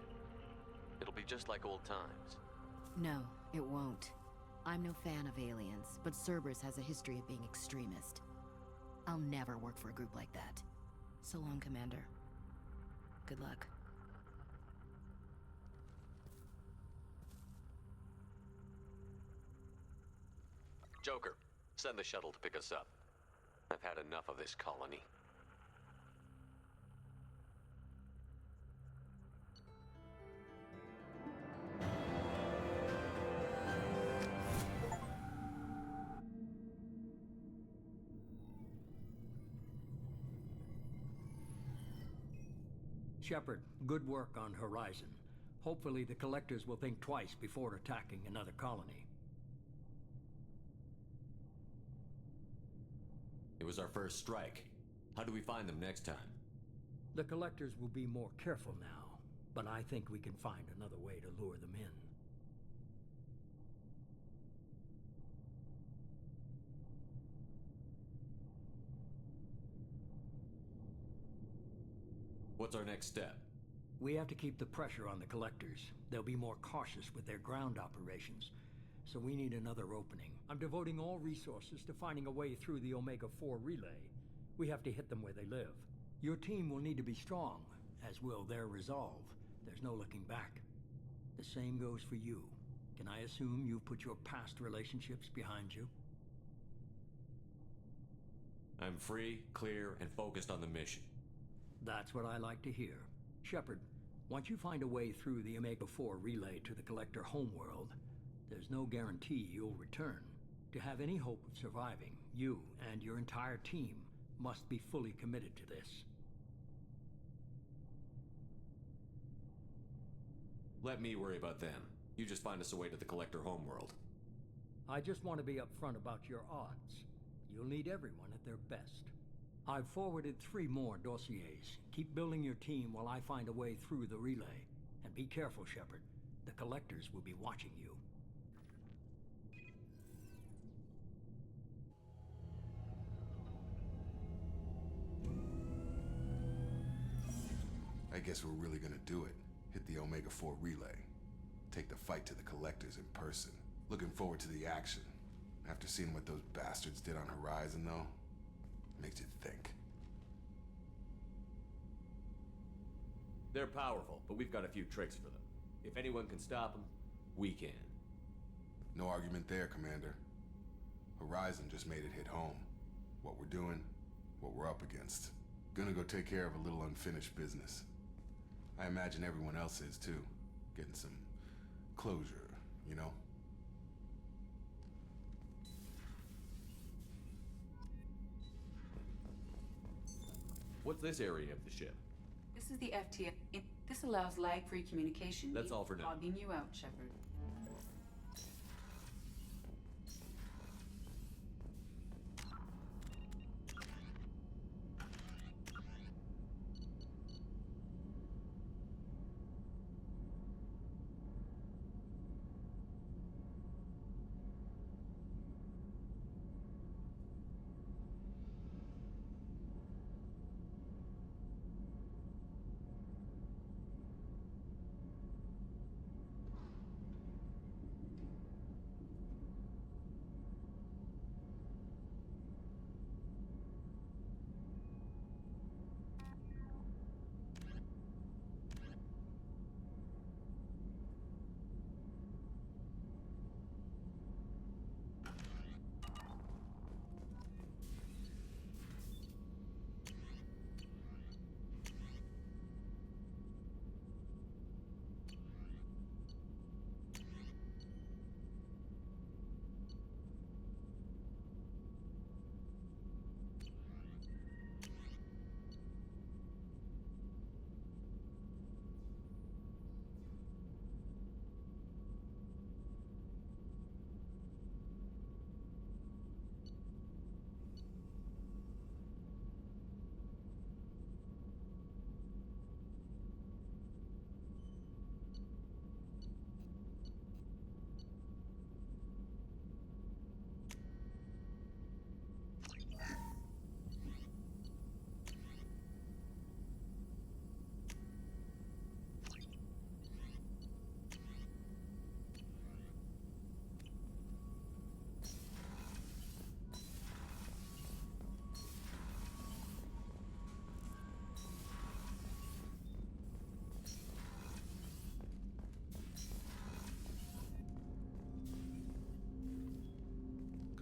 It'll be just like old times. No, it won't. I'm no fan of aliens, but Cerberus has a history of being extremist. I'll never work for a group like that. So long, Commander. Good luck. Joker, send the shuttle to pick us up. I've had enough of this colony. Shepard, good work on Horizon. Hopefully the Collectors will think twice before attacking another colony. It was our first strike. How do we find them next time? The Collectors will be more careful now, but I think we can find another way to lure them in. What's our next step? We have to keep the pressure on the Collectors. They'll be more cautious with their ground operations, so we need another opening. I'm devoting all resources to finding a way through the Omega-4 relay. We have to hit them where they live. Your team will need to be strong, as will their resolve. There's no looking back. The same goes for you. Can I assume you've put your past relationships behind you? I'm free, clear, and focused on the mission. That's what I like to hear. Shepard, once you find a way through the Omega-4 relay to the Collector homeworld, there's no guarantee you'll return. To have any hope of surviving, you and your entire team must be fully committed to this. Let me worry about them. You just find us a way to the Collector homeworld. I just want to be upfront about your odds. You'll need everyone at their best. I've forwarded 3 more dossiers. Keep building your team while I find a way through the relay. And be careful, Shepard. The Collectors will be watching you. I guess we're really gonna do it. Hit the Omega-4 relay. Take the fight to the Collectors in person. Looking forward to the action. After seeing what those bastards did on Horizon, though, makes you think. They're powerful, but we've got a few tricks for them. If anyone can stop them, we can. No argument there, Commander. Horizon just made it hit home. What we're doing, what we're up against. Gonna go take care of a little unfinished business. I imagine everyone else is, too. Getting some closure, you know? What's this area of the ship? This is the FTF. This allows lag-free communication. That's all for now. Logging you out, Shepard.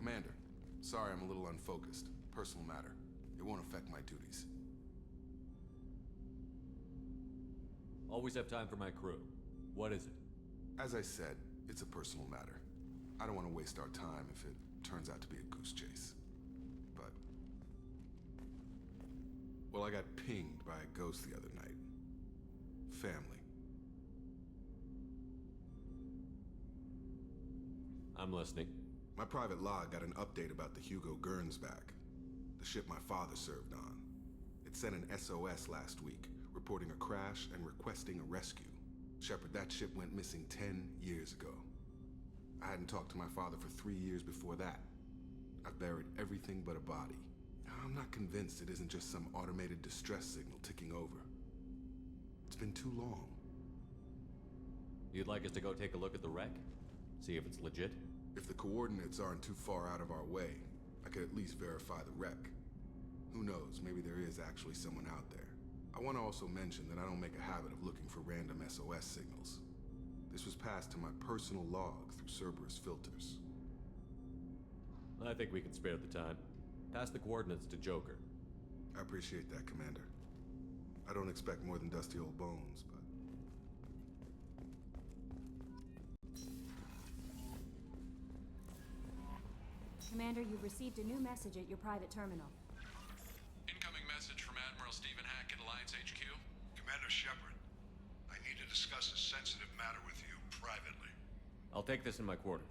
Commander, sorry I'm a little unfocused. Personal matter. It won't affect my duties. Always have time for my crew. What is it? As I said, it's a personal matter. I don't want to waste our time if it turns out to be a goose chase. But... well, I got pinged by a ghost the other night. Family. I'm listening. My private log got an update about the Hugo Gernsback, the ship my father served on. It sent an SOS last week, reporting a crash and requesting a rescue. Shepard, that ship went missing 10 years ago. I hadn't talked to my father for 3 years before that. I've buried everything but a body. I'm not convinced it isn't just some automated distress signal ticking over. It's been too long. You'd like us to go take a look at the wreck? See if it's legit? If the coordinates aren't too far out of our way, I could at least verify the wreck. Who knows, maybe there is actually someone out there. I want to also mention that I don't make a habit of looking for random SOS signals. This was passed to my personal log through Cerberus filters. I think we can spare the time. Pass the coordinates to Joker. I appreciate that, Commander. I don't expect more than dusty old bones, but... Commander, you've received a new message at your private terminal. Incoming message from Admiral Stephen Hackett, Alliance HQ. Commander Shepard, I need to discuss a sensitive matter with you privately. I'll take this in my quarters.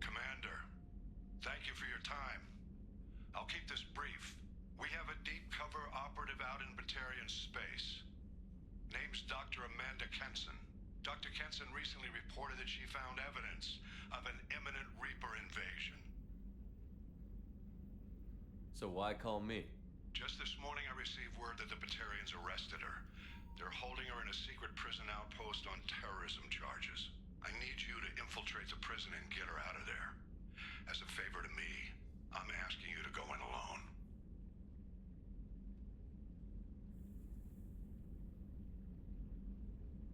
Commander, thank you for your time. I'll keep this brief. We have a deep cover operative out in Batarian space. Name's Dr. Amanda Kenson. Dr. Kenson recently reported that she found evidence of an imminent Reaper invasion. So why call me? Just this morning I received word that the Batarians arrested her. They're holding her in a secret prison outpost on terrorism charges. I need you to infiltrate the prison and get her out of there. As a favor to me, I'm asking you to go in alone.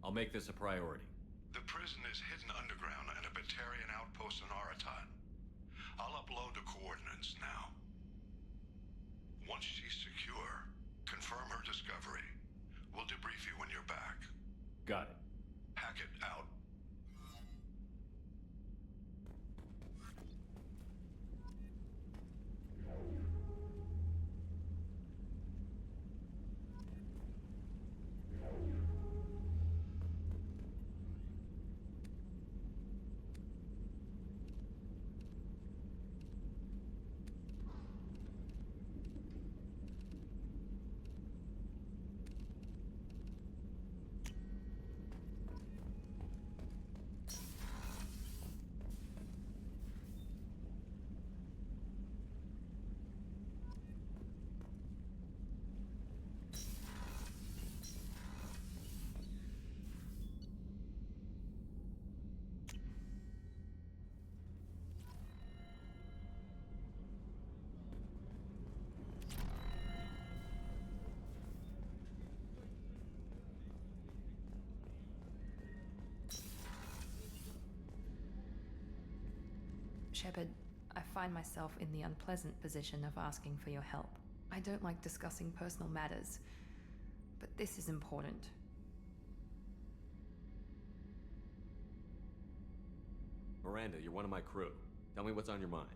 I'll make this a priority. The prison is hidden underground in a Batarian outpost in Aratat. I'll upload the coordinates now. Once she's secure, confirm her discovery. We'll debrief you when you're back. Got it. Hackett out. Shepard, I find myself in the unpleasant position of asking for your help. I don't like discussing personal matters, but this is important. Miranda, you're one of my crew. Tell me what's on your mind.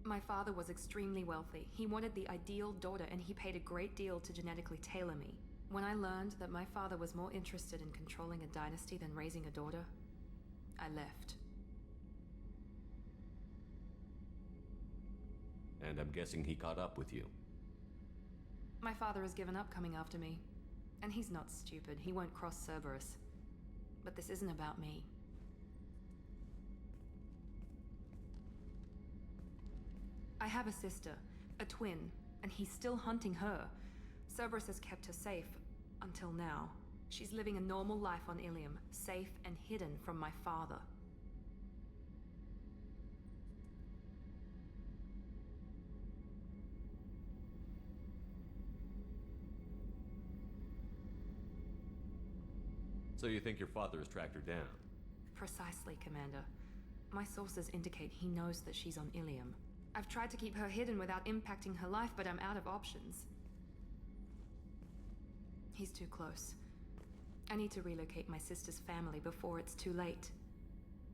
My father was extremely wealthy. He wanted the ideal daughter, and he paid a great deal to genetically tailor me. When I learned that my father was more interested in controlling a dynasty than raising a daughter, I left. And I'm guessing he caught up with you. My father has given up coming after me. And he's not stupid. He won't cross Cerberus. But this isn't about me. I have a sister, a twin, and he's still hunting her. Cerberus has kept her safe, until now. She's living a normal life on Ilium, safe and hidden from my father. So you think your father has tracked her down? Precisely, Commander. My sources indicate he knows that she's on Ilium. I've tried to keep her hidden without impacting her life, but I'm out of options. He's too close. I need to relocate my sister's family before it's too late.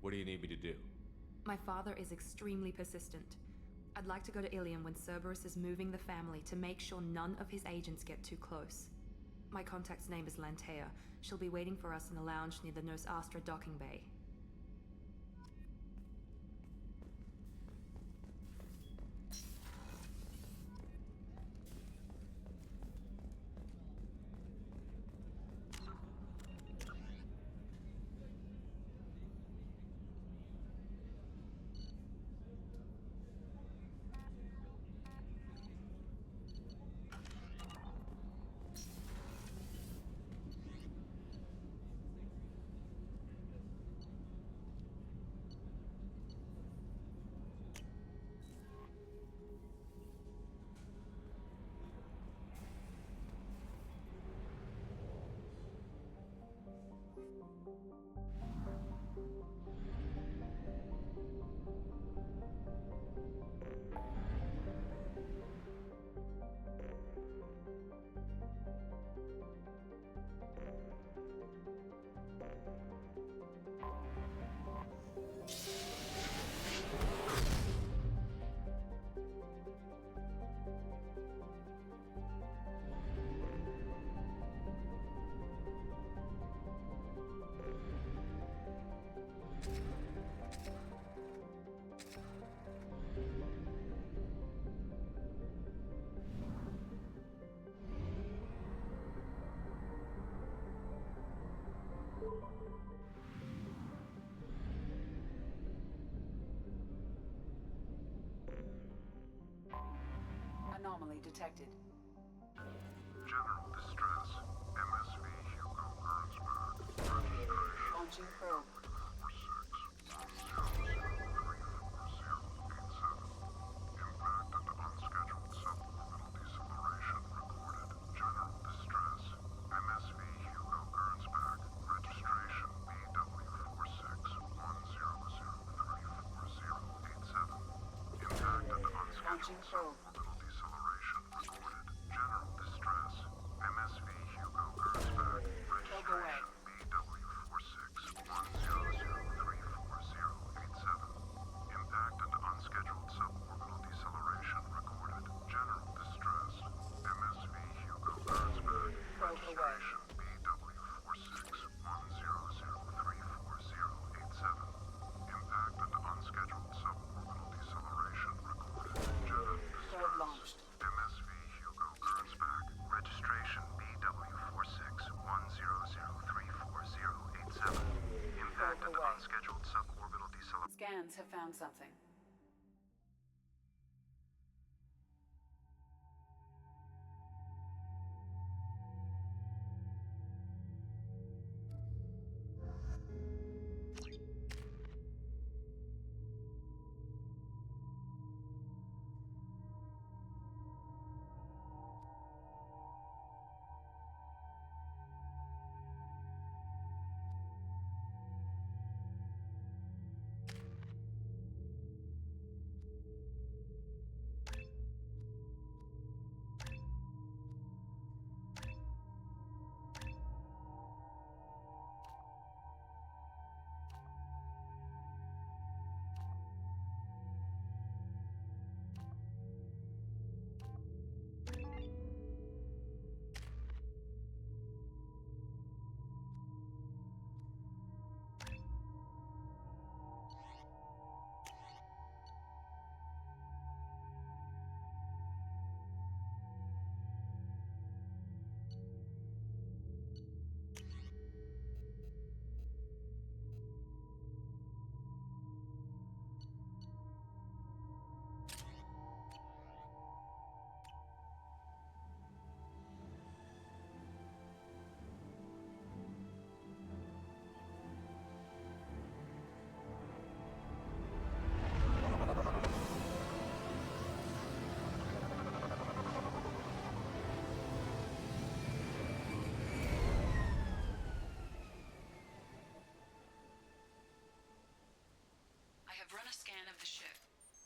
What do you need me to do? My father is extremely persistent. I'd like to go to Ilium when Cerberus is moving the family to make sure none of his agents get too close. My contact's name is Lantea. She'll be waiting for us in a lounge near the Nos Astra docking bay. Anomaly detected. General distress. MSV Hugo Gernsback. Registration. Launching probe. 4610034087. Impact and unscheduled suborbital deceleration recorded. General distress. MSV Hugo Gernsback. Registration BW4610034087. Impact and unscheduled suborbital deceleration recorded. General distress. MSV Hugo Gernsback. Registration BW4610034087. Impact and unscheduled suborbital deceleration recorded. General distress. MSV Hugo Gernsback. Registration BW4610034087. Impact and unscheduled suborbital deceleration recorded. General distress. Launched. MSV Hugo Gernsback. Registration BW4610034087. Impact and unscheduled suborbital deceleration. Scans have found something. Run a scan of the ship.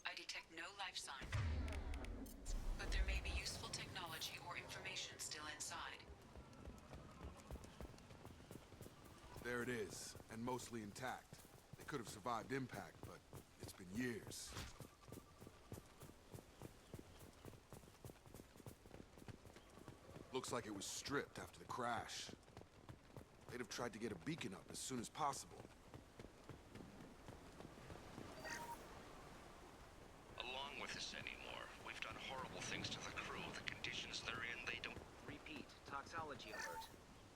I detect no life sign. But there may be useful technology or information still inside. There it is, and mostly intact. They could have survived impact, but it's been years. Looks like it was stripped after the crash. They'd have tried to get a beacon up as soon as possible. Along with this anymore. We've done horrible things to the crew. The conditions they're in, they don't... Repeat. Toxology alert.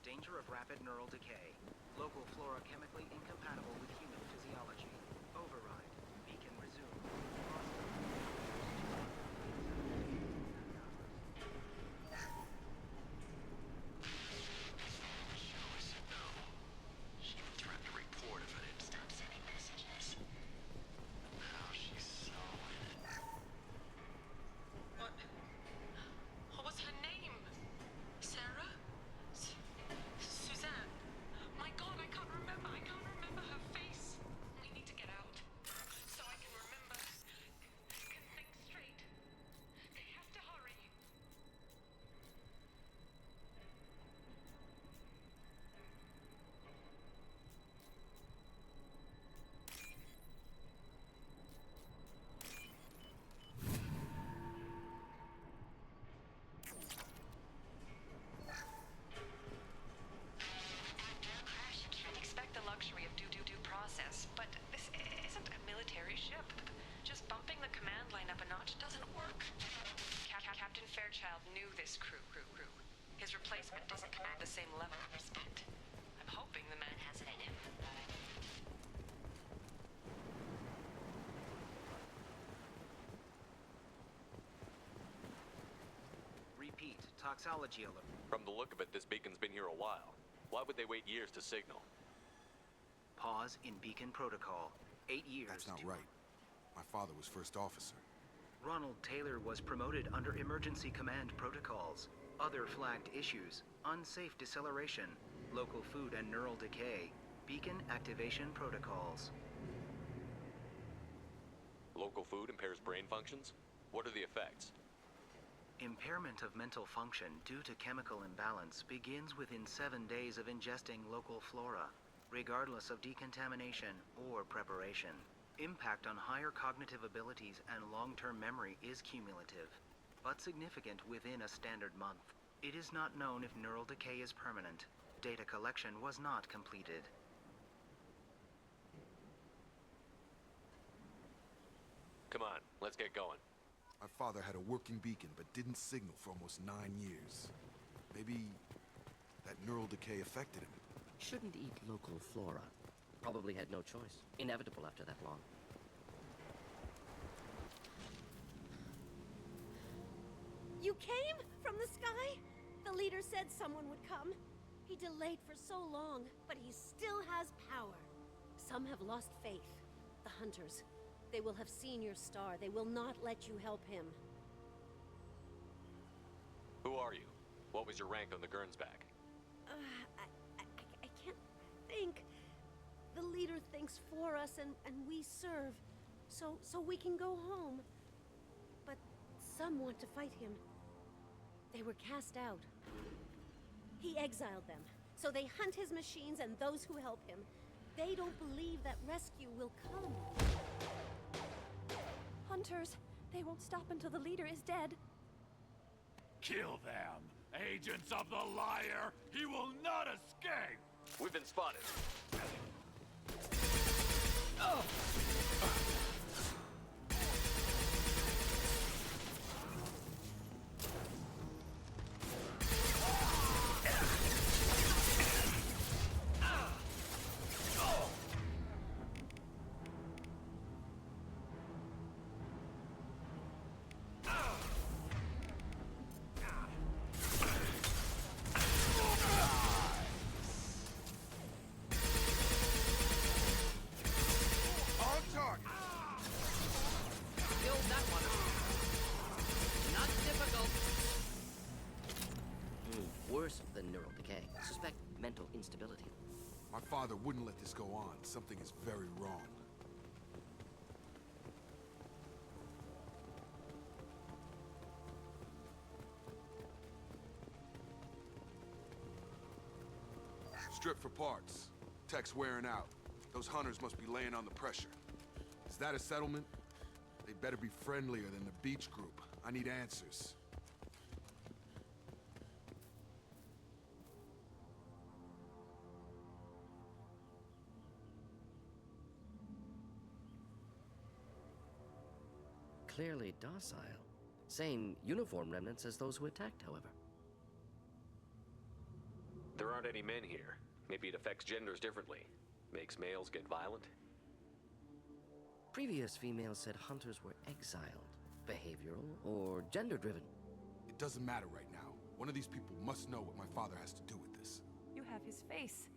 Danger of rapid neural decay. Local flora chemically incompatible with human physiology. Override. Beacon resumed. She threatened to report if I didn't stop sending messages. Now she's so in it. What? What was her name? Sarah? Suzanne? My God, I can't remember. I can't. his replacement doesn't command the same level of respect. I'm hoping the man has it in him. Repeat, toxology alert. From the look of it, this beacon's been here a while. Why would they wait years to signal? Pause in beacon protocol. 8 years. That's not right. My father was first officer. Ronald Taylor was promoted under emergency command protocols. Other flagged issues: unsafe deceleration, local food and neural decay, beacon activation protocols. Local food impairs brain functions? What are the effects? Impairment of mental function due to chemical imbalance begins within 7 days of ingesting local flora, regardless of decontamination or preparation. Impact on higher cognitive abilities and long-term memory is cumulative, but significant within a standard month. It is not known if neural decay is permanent. Data collection was not completed. Come on, let's get going. My father had a working beacon, but didn't signal for almost 9 years. Maybe that neural decay affected him. Shouldn't eat local flora. Probably had no choice. Inevitable after that long. You came? From the sky? The leader said someone would come. He delayed for so long, but he still has power. Some have lost faith. The hunters. They will have seen your star. They will not let you help him. Who are you? What was your rank on the Gernsback? I can't think. The leader thinks for us and we serve. So we can go home. But some want to fight him. They were cast out. He exiled them. So they hunt his machines and those who help him. They don't believe that rescue will come. Hunters, they won't stop until the leader is dead. Kill them! Agents of the liar! He will not escape! We've been spotted. Worse than neural decay. Suspect mental instability. My father wouldn't let this go on. Something is very wrong. Strip for parts. Tech's wearing out. Those hunters must be laying on the pressure. Is that a settlement? They better be friendlier than the beach group. I need answers. Clearly docile. Same uniform remnants as those who attacked, however. There aren't any men here. Maybe it affects genders differently. Makes males get violent? Previous females said hunters were exiled. Behavioral or gender-driven. It doesn't matter right now. One of these people must know what my father has to do with this. You have his face.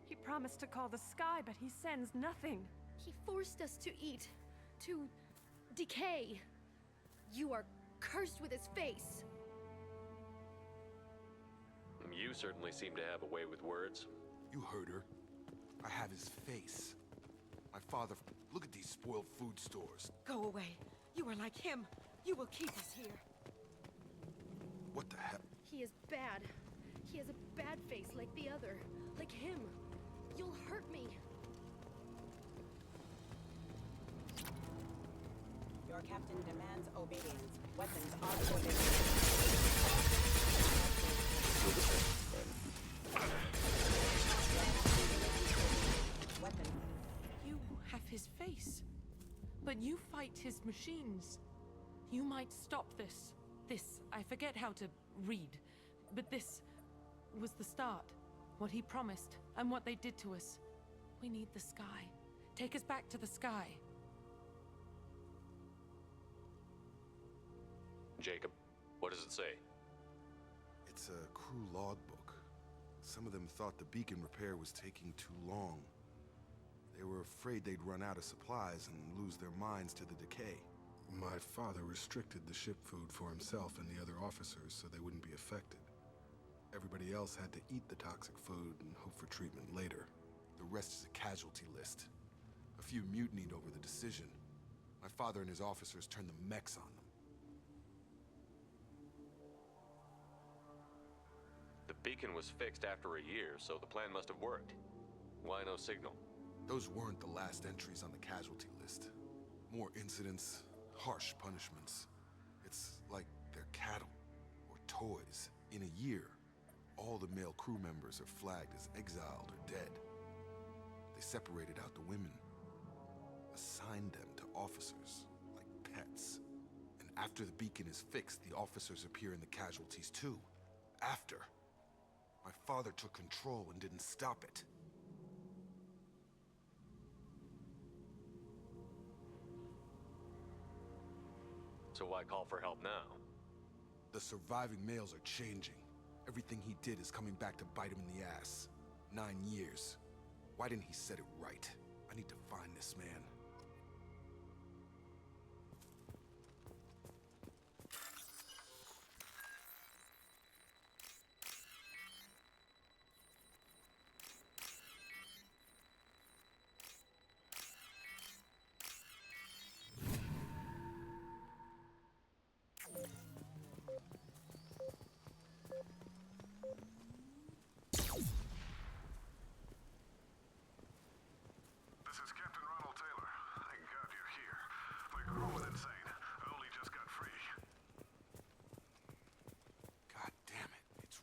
He promised to call the sky, but he sends nothing. He forced us to eat. To decay. You are cursed with his face. You certainly seem to have a way with words. You heard her. I have his face. My father... Look at these spoiled food stores. Go away. You are like him. You will keep us here. What the hell? He is bad. He has a bad face like the other. Like him. You'll hurt me. Your captain demands obedience. Weapons are ordered. Weapon. You have his face. But you fight his machines. You might stop this. This, I forget how to read. But this was the start. What he promised, and what they did to us. We need the sky. Take us back to the sky. Jacob, what does it say? It's a crew logbook. Some of them thought the beacon repair was taking too long. They were afraid they'd run out of supplies and lose their minds to the decay. My father restricted the ship food for himself and the other officers so they wouldn't be affected. Everybody else had to eat the toxic food and hope for treatment later. The rest is a casualty list. A few mutinied over the decision. My father and his officers turned the mechs on them. The beacon was fixed after a year, so the plan must have worked. Why no signal? Those weren't the last entries on the casualty list. More incidents, harsh punishments. It's like they're cattle, or toys. In a year, all the male crew members are flagged as exiled or dead. They separated out the women, assigned them to officers, like pets. And after the beacon is fixed, the officers appear in the casualties too. After. My father took control and didn't stop it. So why call for help now? The surviving males are changing. Everything he did is coming back to bite him in the ass. 9 years. Why didn't he set it right? I need to find this man.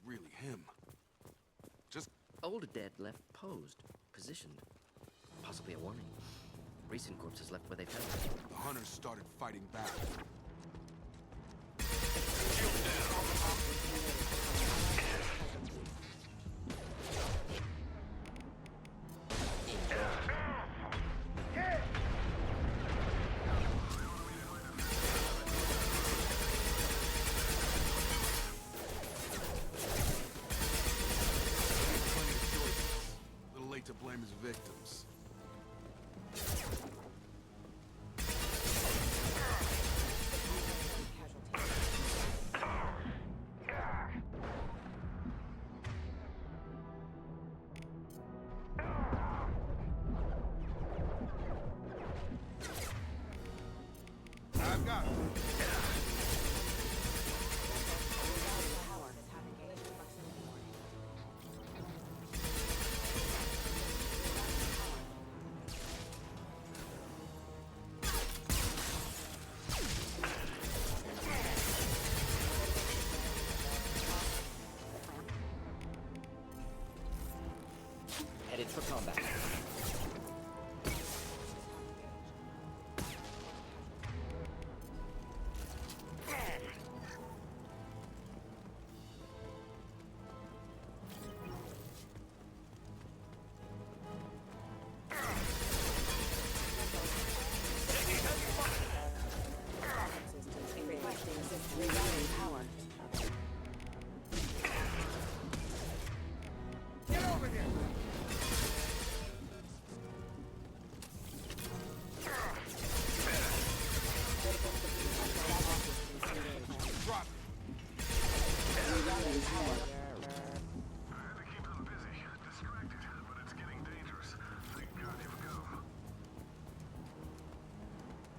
Really him. Just... Older dead left posed, positioned. Possibly a warning. Recent corpses left where they fell. The hunters started fighting back. To blame his victims. I've got it. Headed for combat. Get over here!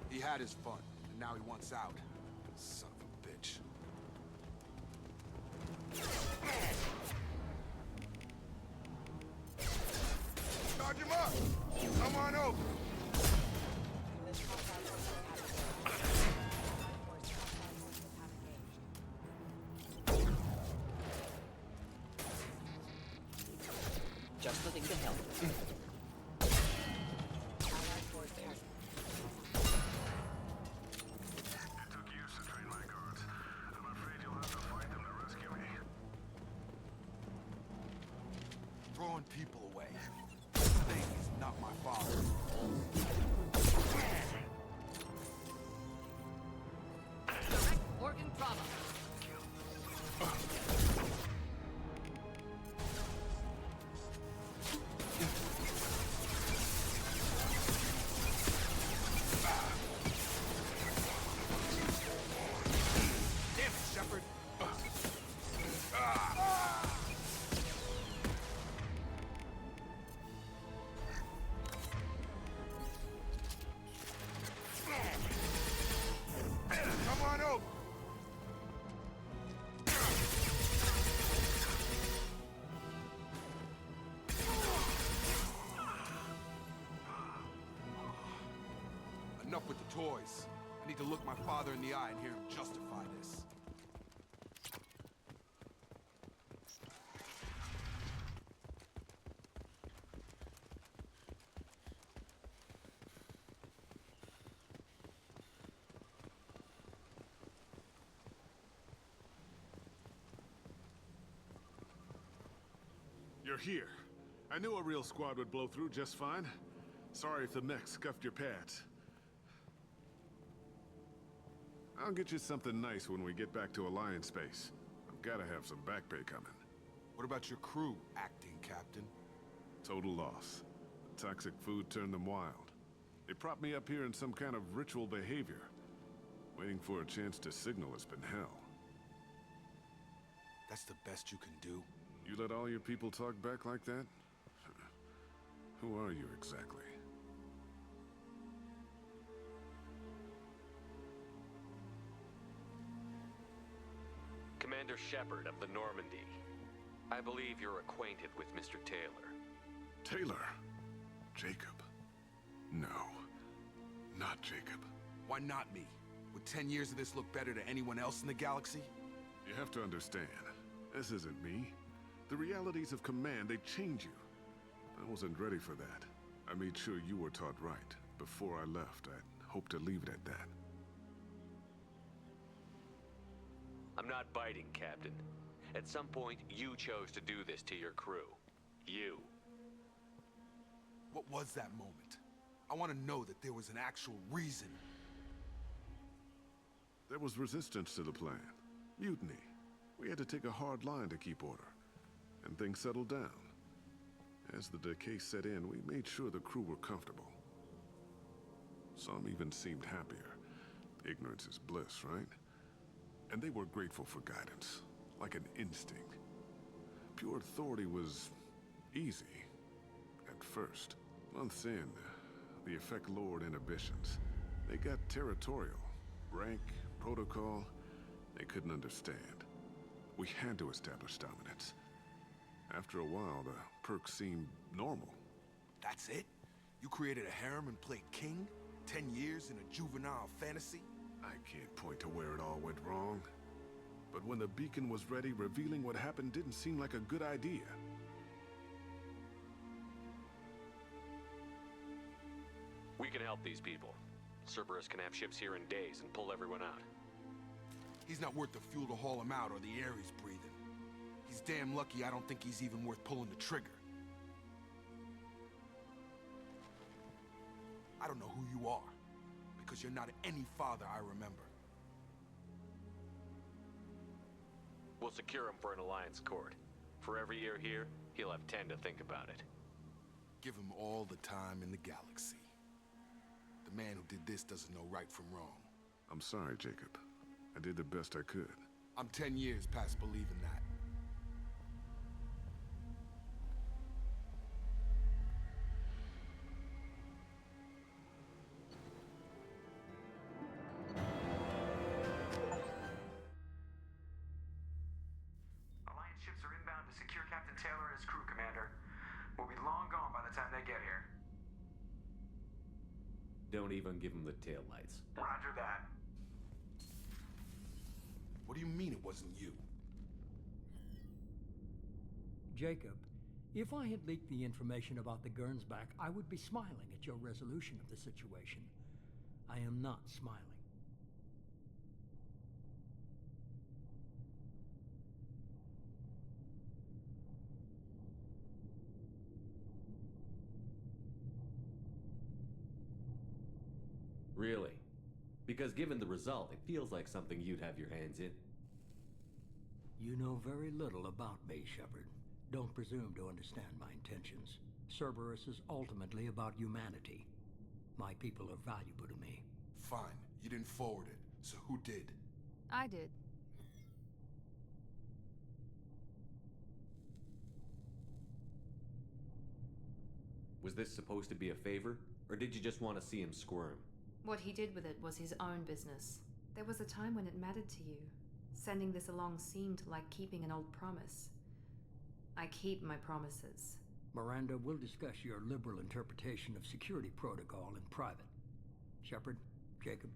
He had his fun, and now he wants out. Son of a bitch. Charge him up! Come on over! Just the thing to help. throwing people away. This thing is not my father. Direct organ trauma. Damn it, Shepard. Come on over. Enough with the toys. I need to look my father in the eye and hear him justify this. You're here. I knew a real squad would blow through just fine. Sorry if the mech scuffed your pads. I'll get you something nice when we get back to Alliance space. I've gotta have some back pay coming. What about your crew, acting captain? Total loss. The toxic food turned them wild. They propped me up here in some kind of ritual behavior. Waiting for a chance to signal has been hell. That's the best you can do? You let all your people talk back like that? Who are you exactly? Commander Shepard of the Normandy. I believe you're acquainted with Mr. Taylor. Taylor? Jacob? No. Not Jacob. Why not me? Would 10 years of this look better to anyone else in the galaxy? You have to understand, this isn't me. The realities of command, they change you. I wasn't ready for that. I made sure you were taught right. Before I left, I hoped to leave it at that. I'm not biting, Captain. At some point, you chose to do this to your crew. You. What was that moment? I want to know that there was an actual reason. There was resistance to the plan. Mutiny. We had to take a hard line to keep order. And things settled down. As the decay set in, we made sure the crew were comfortable. Some even seemed happier. Ignorance is bliss, right? And they were grateful for guidance, like an instinct. Pure authority was easy, at first. Months in, the effect lowered inhibitions. They got territorial. Rank, protocol, they couldn't understand. We had to establish dominance. After a while, the perks seemed normal. That's it? You created a harem and played king? 10 years in a juvenile fantasy? I can't point to where it all went wrong. But when the beacon was ready, revealing what happened didn't seem like a good idea. We can help these people. Cerberus can have ships here in days and pull everyone out. He's not worth the fuel to haul him out or the air he's breathing. He's damn lucky I don't think he's even worth pulling the trigger. I don't know who you are, because you're not any father I remember. We'll secure him for an Alliance court. For every year here, he'll have 10 to think about it. Give him all the time in the galaxy. The man who did this doesn't know right from wrong. I'm sorry, Jacob. I did the best I could. I'm 10 years past believing that. Alliance ships are inbound to secure Captain Taylor and his crew, Commander. We'll be long gone by the time they get here. Don't even give him the taillights. Roger that. What do you mean it wasn't you? Jacob, if I had leaked the information about the Gernsback, I would be smiling at your resolution of the situation. I am not smiling. Really? Because given the result, it feels like something you'd have your hands in. You know very little about me, Shepard. Don't presume to understand my intentions. Cerberus is ultimately about humanity. My people are valuable to me. Fine. You didn't forward it, so who did? I did. Was this supposed to be a favor, or did you just want to see him squirm? What he did with it was his own business. There was a time when it mattered to you. Sending this along seemed like keeping an old promise. I keep my promises. Miranda, we'll discuss your liberal interpretation of security protocol in private. Shepard, Jacob.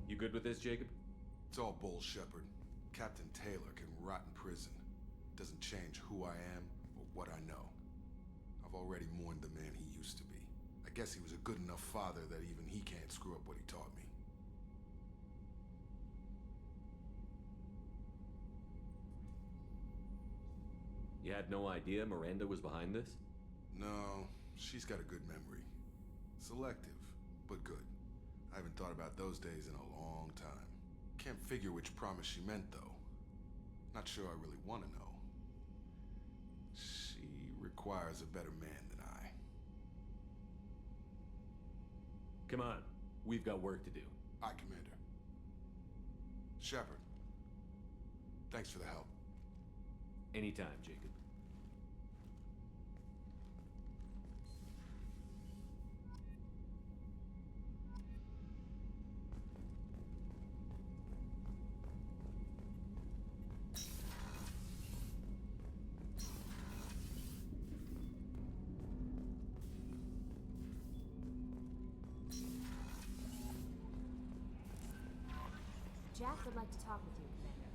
You good with this, Jacob? It's all bull, Shepard. Captain Taylor can rot in prison. Doesn't change who I am or what I know. I've already mourned the man he used to be. I guess he was a good enough father that even he can't screw up what he taught me. You had no idea Miranda was behind this? No, she's got a good memory. Selective, but good. I haven't thought about those days in a long time. Can't figure which promise she meant, though. Not sure I really want to know. She requires a better man than I. Come on, we've got work to do. Aye, Commander. Shepard, thanks for the help. Anytime, Jacob. Jack would like to talk with you, Commander.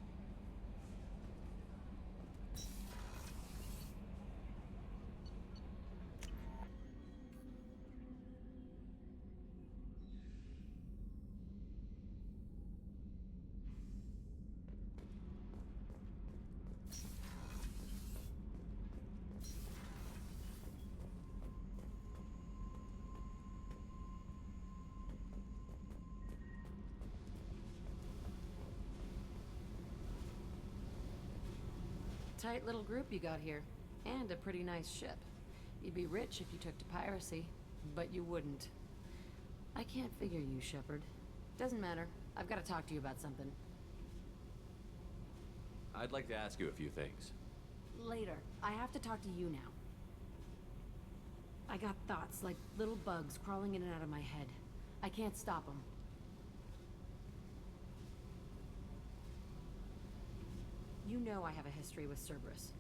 Tight little group you got here. And a pretty nice ship. You'd be rich if you took to piracy, but you wouldn't. I can't figure you, Shepard. Doesn't matter. I've got to talk to you about something. I'd like to ask you a few things. Later. I have to talk to you now. I got thoughts like little bugs crawling in and out of my head. I can't stop them. You know I have a history with Cerberus.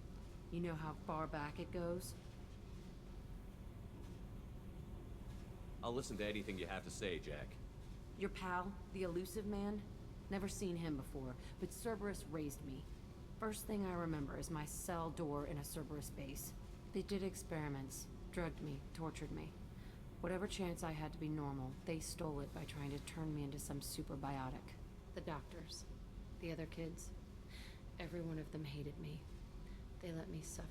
You know how far back it goes? I'll listen to anything you have to say, Jack. Your pal, the elusive man? Never seen him before, but Cerberus raised me. First thing I remember is my cell door in a Cerberus base. They did experiments, drugged me, tortured me. Whatever chance I had to be normal, they stole it by trying to turn me into some super biotic. The doctors, the other kids, every one of them hated me. They let me suffer.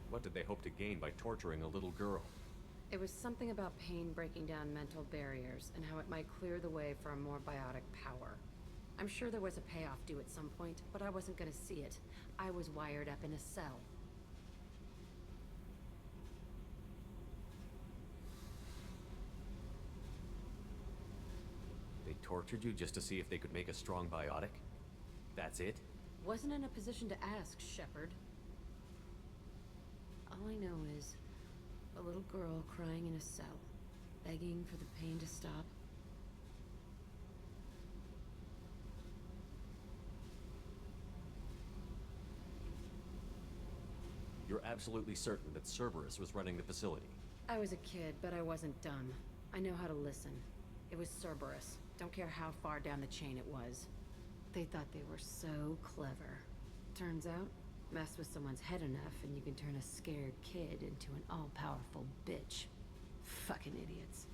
What did they hope to gain by torturing a little girl? It was something about pain breaking down mental barriers and how it might clear the way for a more biotic power. I'm sure there was a payoff due at some point, but I wasn't gonna see it. I was wired up in a cell. They tortured you just to see if they could make a strong biotic? That's it? Wasn't in a position to ask, Shepard. All I know is a little girl crying in a cell, begging for the pain to stop. You're absolutely certain that Cerberus was running the facility? I was a kid, but I wasn't dumb. I know how to listen. It was Cerberus. Don't care how far down the chain it was. They thought they were so clever. Turns out, mess with someone's head enough and you can turn a scared kid into an all-powerful bitch. Fucking idiots.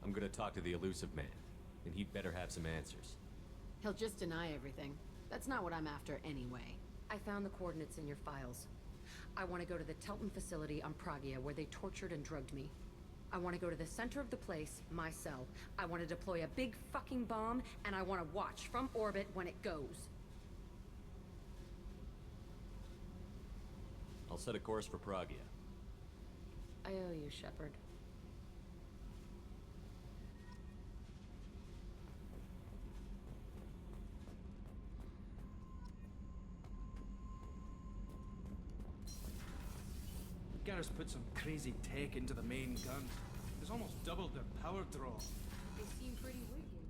I'm gonna talk to the elusive man, and he'd better have some answers. He'll just deny everything. That's not what I'm after anyway. I found the coordinates in your files. I want to go to the Telton facility on Pragia where they tortured and drugged me. I want to go to the center of the place, my cell. I want to deploy a big fucking bomb, and I want to watch from orbit when it goes. I'll set a course for Pragia. I owe you, Shepard. Garrus put some crazy tech into the main guns. It's almost doubled their power draw. They seem pretty wicked.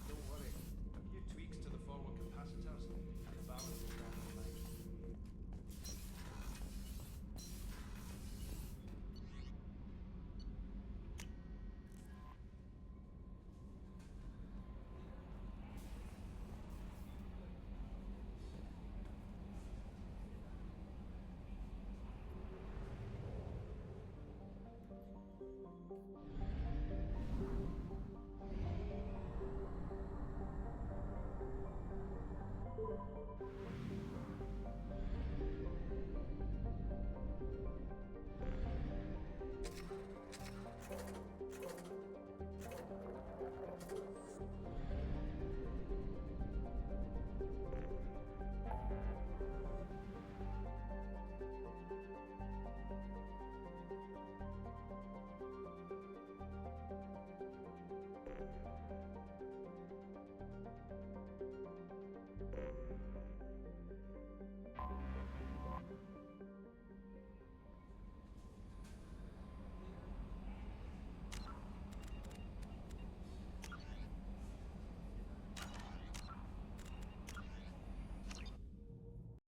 Don't worry. A few tweaks to the forward capacitors, and the balance will grab in line.